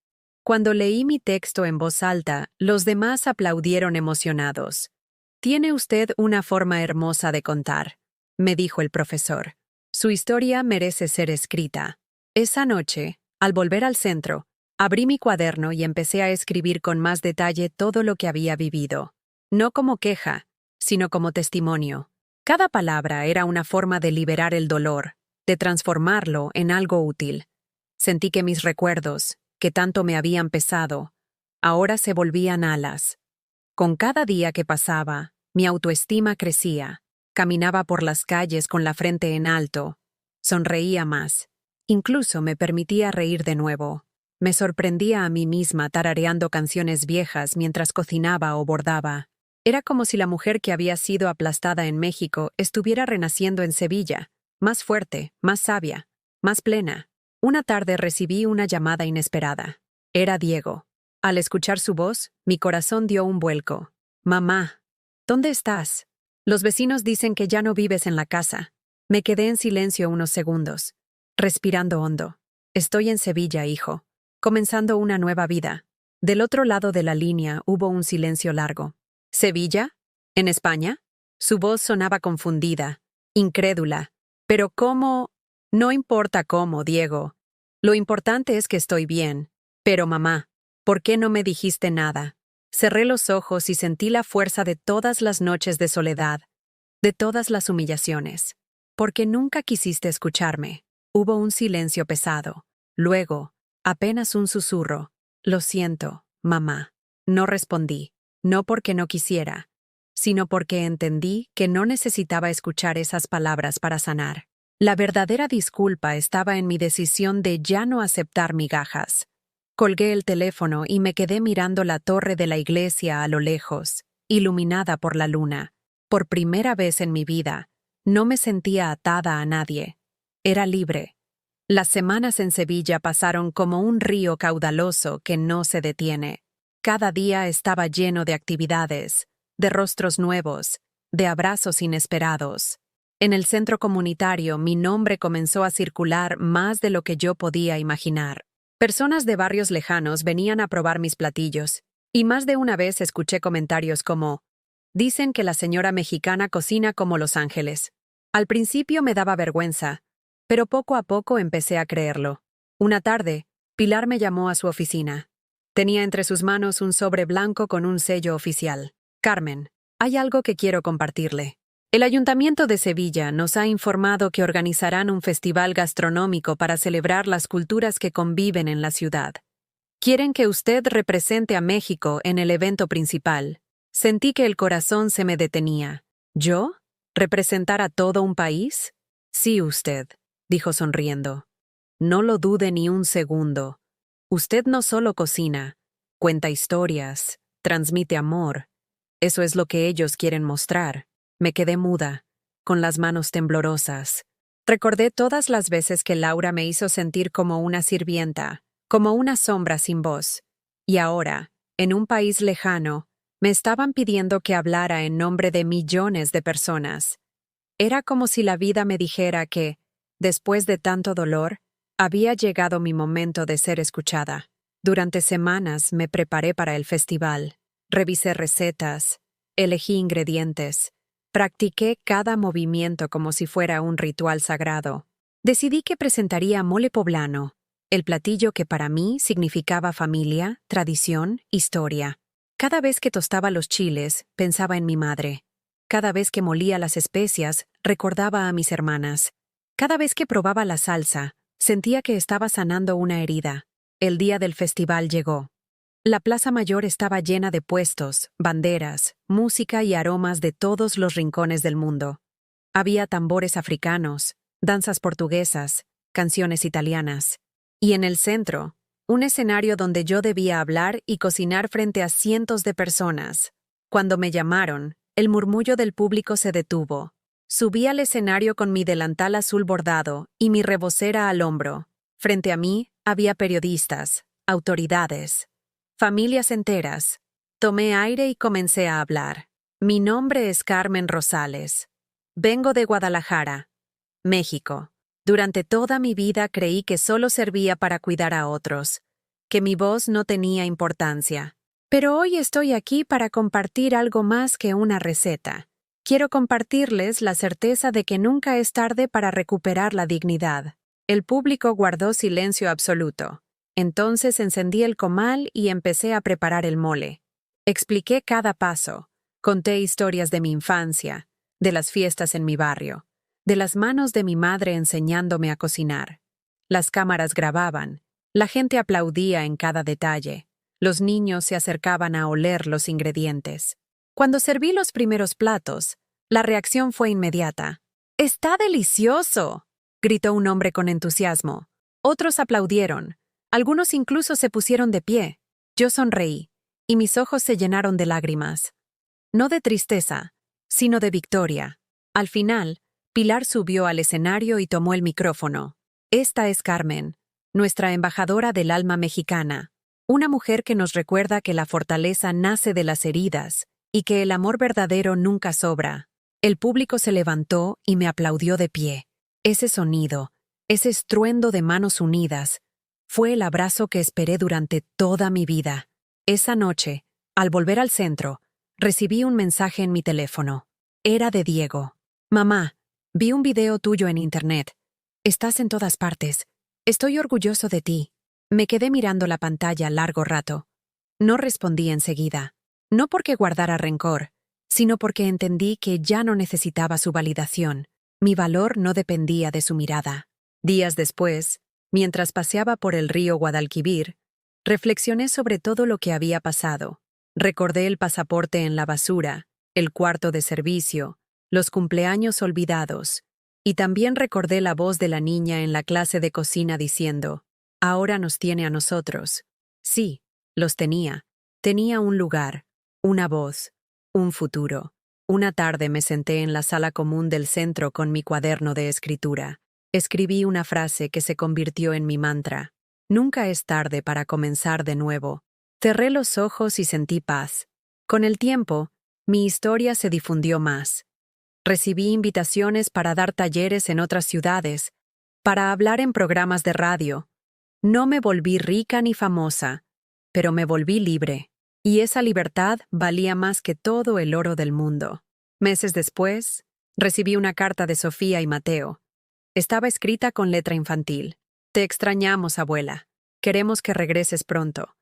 Cuando leí mi texto en voz alta, los demás aplaudieron emocionados. «Tiene usted una forma hermosa de contar», me dijo el profesor. «Su historia merece ser escrita». Esa noche, al volver al centro, abrí mi cuaderno y empecé a escribir con más detalle todo lo que había vivido. No como queja, sino como testimonio. Cada palabra era una forma de liberar el dolor, de transformarlo en algo útil. Sentí que mis recuerdos, que tanto me habían pesado, ahora se volvían alas. Con cada día que pasaba, mi autoestima crecía. Caminaba por las calles con la frente en alto. Sonreía más. Incluso me permitía reír de nuevo. Me sorprendía a mí misma tarareando canciones viejas mientras cocinaba o bordaba. Era como si la mujer que había sido aplastada en México estuviera renaciendo en Sevilla, más fuerte, más sabia, más plena. Una tarde recibí una llamada inesperada. Era Diego. Al escuchar su voz, mi corazón dio un vuelco. «Mamá, ¿dónde estás? Los vecinos dicen que ya no vives en la casa». Me quedé en silencio unos segundos, respirando hondo. «Estoy en Sevilla, hijo, comenzando una nueva vida». Del otro lado de la línea hubo un silencio largo. «¿Sevilla? ¿En España?» Su voz sonaba confundida, incrédula. «¿Pero cómo?» «No importa cómo, Diego. Lo importante es que estoy bien. Pero mamá, ¿por qué no me dijiste nada?» Cerré los ojos y sentí la fuerza de todas las noches de soledad, de todas las humillaciones. «Porque nunca quisiste escucharme». Hubo un silencio pesado. Luego, apenas un susurro. «Lo siento, mamá». No respondí, no porque no quisiera, sino porque entendí que no necesitaba escuchar esas palabras para sanar. La verdadera disculpa estaba en mi decisión de ya no aceptar migajas. Colgué el teléfono y me quedé mirando la torre de la iglesia a lo lejos, iluminada por la luna. Por primera vez en mi vida, no me sentía atada a nadie. Era libre. Las semanas en Sevilla pasaron como un río caudaloso que no se detiene. Cada día estaba lleno de actividades, de rostros nuevos, de abrazos inesperados. En el centro comunitario mi nombre comenzó a circular más de lo que yo podía imaginar. Personas de barrios lejanos venían a probar mis platillos, y más de una vez escuché comentarios como: «Dicen que la señora mexicana cocina como Los Ángeles». Al principio me daba vergüenza, pero poco a poco empecé a creerlo. Una tarde, Pilar me llamó a su oficina. Tenía entre sus manos un sobre blanco con un sello oficial. «Carmen, hay algo que quiero compartirle. El Ayuntamiento de Sevilla nos ha informado que organizarán un festival gastronómico para celebrar las culturas que conviven en la ciudad. Quieren que usted represente a México en el evento principal». Sentí que el corazón se me detenía. ¿Yo? ¿Representar a todo un país? Sí, usted, dijo sonriendo. No lo dude ni un segundo. Usted no solo cocina, cuenta historias, transmite amor. Eso es lo que ellos quieren mostrar. Me quedé muda, con las manos temblorosas. Recordé todas las veces que Laura me hizo sentir como una sirvienta, como una sombra sin voz. Y ahora, en un país lejano, me estaban pidiendo que hablara en nombre de millones de personas. Era como si la vida me dijera que, después de tanto dolor, había llegado mi momento de ser escuchada. Durante semanas me preparé para el festival, revisé recetas, elegí ingredientes, practiqué cada movimiento como si fuera un ritual sagrado. Decidí que presentaría mole poblano, el platillo que para mí significaba familia, tradición, historia. Cada vez que tostaba los chiles, pensaba en mi madre. Cada vez que molía las especias, recordaba a mis hermanas. Cada vez que probaba la salsa, sentía que estaba sanando una herida. El día del festival llegó. La plaza mayor estaba llena de puestos, banderas, música y aromas de todos los rincones del mundo. Había tambores africanos, danzas portuguesas, canciones italianas. Y en el centro, un escenario donde yo debía hablar y cocinar frente a cientos de personas. Cuando me llamaron, el murmullo del público se detuvo. Subí al escenario con mi delantal azul bordado y mi rebocera al hombro. Frente a mí había periodistas, autoridades, familias enteras. Tomé aire y comencé a hablar. Mi nombre es Carmen Rosales. Vengo de Guadalajara, México. Durante toda mi vida creí que solo servía para cuidar a otros, que mi voz no tenía importancia. Pero hoy estoy aquí para compartir algo más que una receta. Quiero compartirles la certeza de que nunca es tarde para recuperar la dignidad. El público guardó silencio absoluto. Entonces encendí el comal y empecé a preparar el mole. Expliqué cada paso. Conté historias de mi infancia, de las fiestas en mi barrio, de las manos de mi madre enseñándome a cocinar. Las cámaras grababan. La gente aplaudía en cada detalle. Los niños se acercaban a oler los ingredientes. Cuando serví los primeros platos, la reacción fue inmediata. ¡Está delicioso!, gritó un hombre con entusiasmo. Otros aplaudieron. Algunos incluso se pusieron de pie. Yo sonreí, y mis ojos se llenaron de lágrimas. No de tristeza, sino de victoria. Al final, Pilar subió al escenario y tomó el micrófono. Esta es Carmen, nuestra embajadora del alma mexicana. Una mujer que nos recuerda que la fortaleza nace de las heridas y que el amor verdadero nunca sobra. El público se levantó y me aplaudió de pie. Ese sonido, ese estruendo de manos unidas, fue el abrazo que esperé durante toda mi vida. Esa noche, al volver al centro, recibí un mensaje en mi teléfono. Era de Diego. Mamá, vi un video tuyo en internet. Estás en todas partes. Estoy orgulloso de ti. Me quedé mirando la pantalla largo rato. No respondí enseguida. No porque guardara rencor, sino porque entendí que ya no necesitaba su validación. Mi valor no dependía de su mirada. Días después, mientras paseaba por el río Guadalquivir, reflexioné sobre todo lo que había pasado. Recordé el pasaporte en la basura, el cuarto de servicio, los cumpleaños olvidados, y también recordé la voz de la niña en la clase de cocina diciendo: «Ahora nos tiene a nosotros». Sí, los tenía. Tenía un lugar, una voz, un futuro. Una tarde me senté en la sala común del centro con mi cuaderno de escritura. Escribí una frase que se convirtió en mi mantra. Nunca es tarde para comenzar de nuevo. Cerré los ojos y sentí paz. Con el tiempo, mi historia se difundió más. Recibí invitaciones para dar talleres en otras ciudades, para hablar en programas de radio. No me volví rica ni famosa, pero me volví libre. Y esa libertad valía más que todo el oro del mundo. Meses después, recibí una carta de Sofía y Mateo. Estaba escrita con letra infantil. «Te extrañamos, abuela. Queremos que regreses pronto.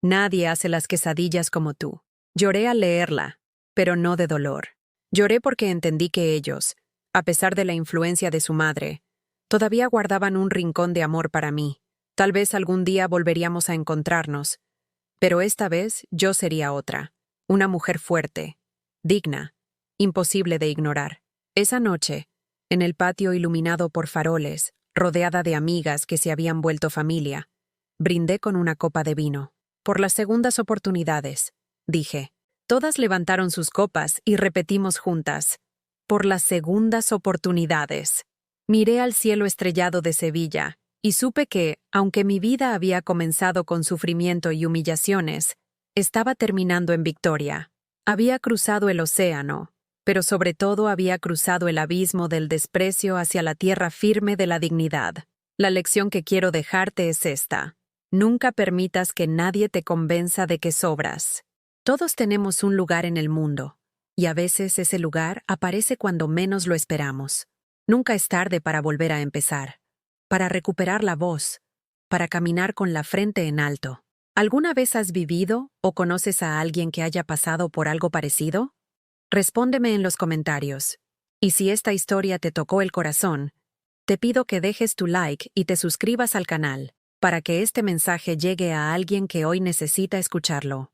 Nadie hace las quesadillas como tú». Lloré al leerla, pero no de dolor. Lloré porque entendí que ellos, a pesar de la influencia de su madre, todavía guardaban un rincón de amor para mí. Tal vez algún día volveríamos a encontrarnos, pero esta vez yo sería otra, una mujer fuerte, digna, imposible de ignorar. Esa noche, en el patio iluminado por faroles, rodeada de amigas que se habían vuelto familia. Brindé con una copa de vino. Por las segundas oportunidades, dije. Todas levantaron sus copas y repetimos juntas. Por las segundas oportunidades. Miré al cielo estrellado de Sevilla y supe que, aunque mi vida había comenzado con sufrimiento y humillaciones, estaba terminando en victoria. Había cruzado el océano, pero sobre todo había cruzado el abismo del desprecio hacia la tierra firme de la dignidad. La lección que quiero dejarte es esta. Nunca permitas que nadie te convenza de que sobras. Todos tenemos un lugar en el mundo, y a veces ese lugar aparece cuando menos lo esperamos. Nunca es tarde para volver a empezar, para recuperar la voz, para caminar con la frente en alto. ¿Alguna vez has vivido o conoces a alguien que haya pasado por algo parecido? Respóndeme en los comentarios. Y si esta historia te tocó el corazón, te pido que dejes tu like y te suscribas al canal, para que este mensaje llegue a alguien que hoy necesita escucharlo.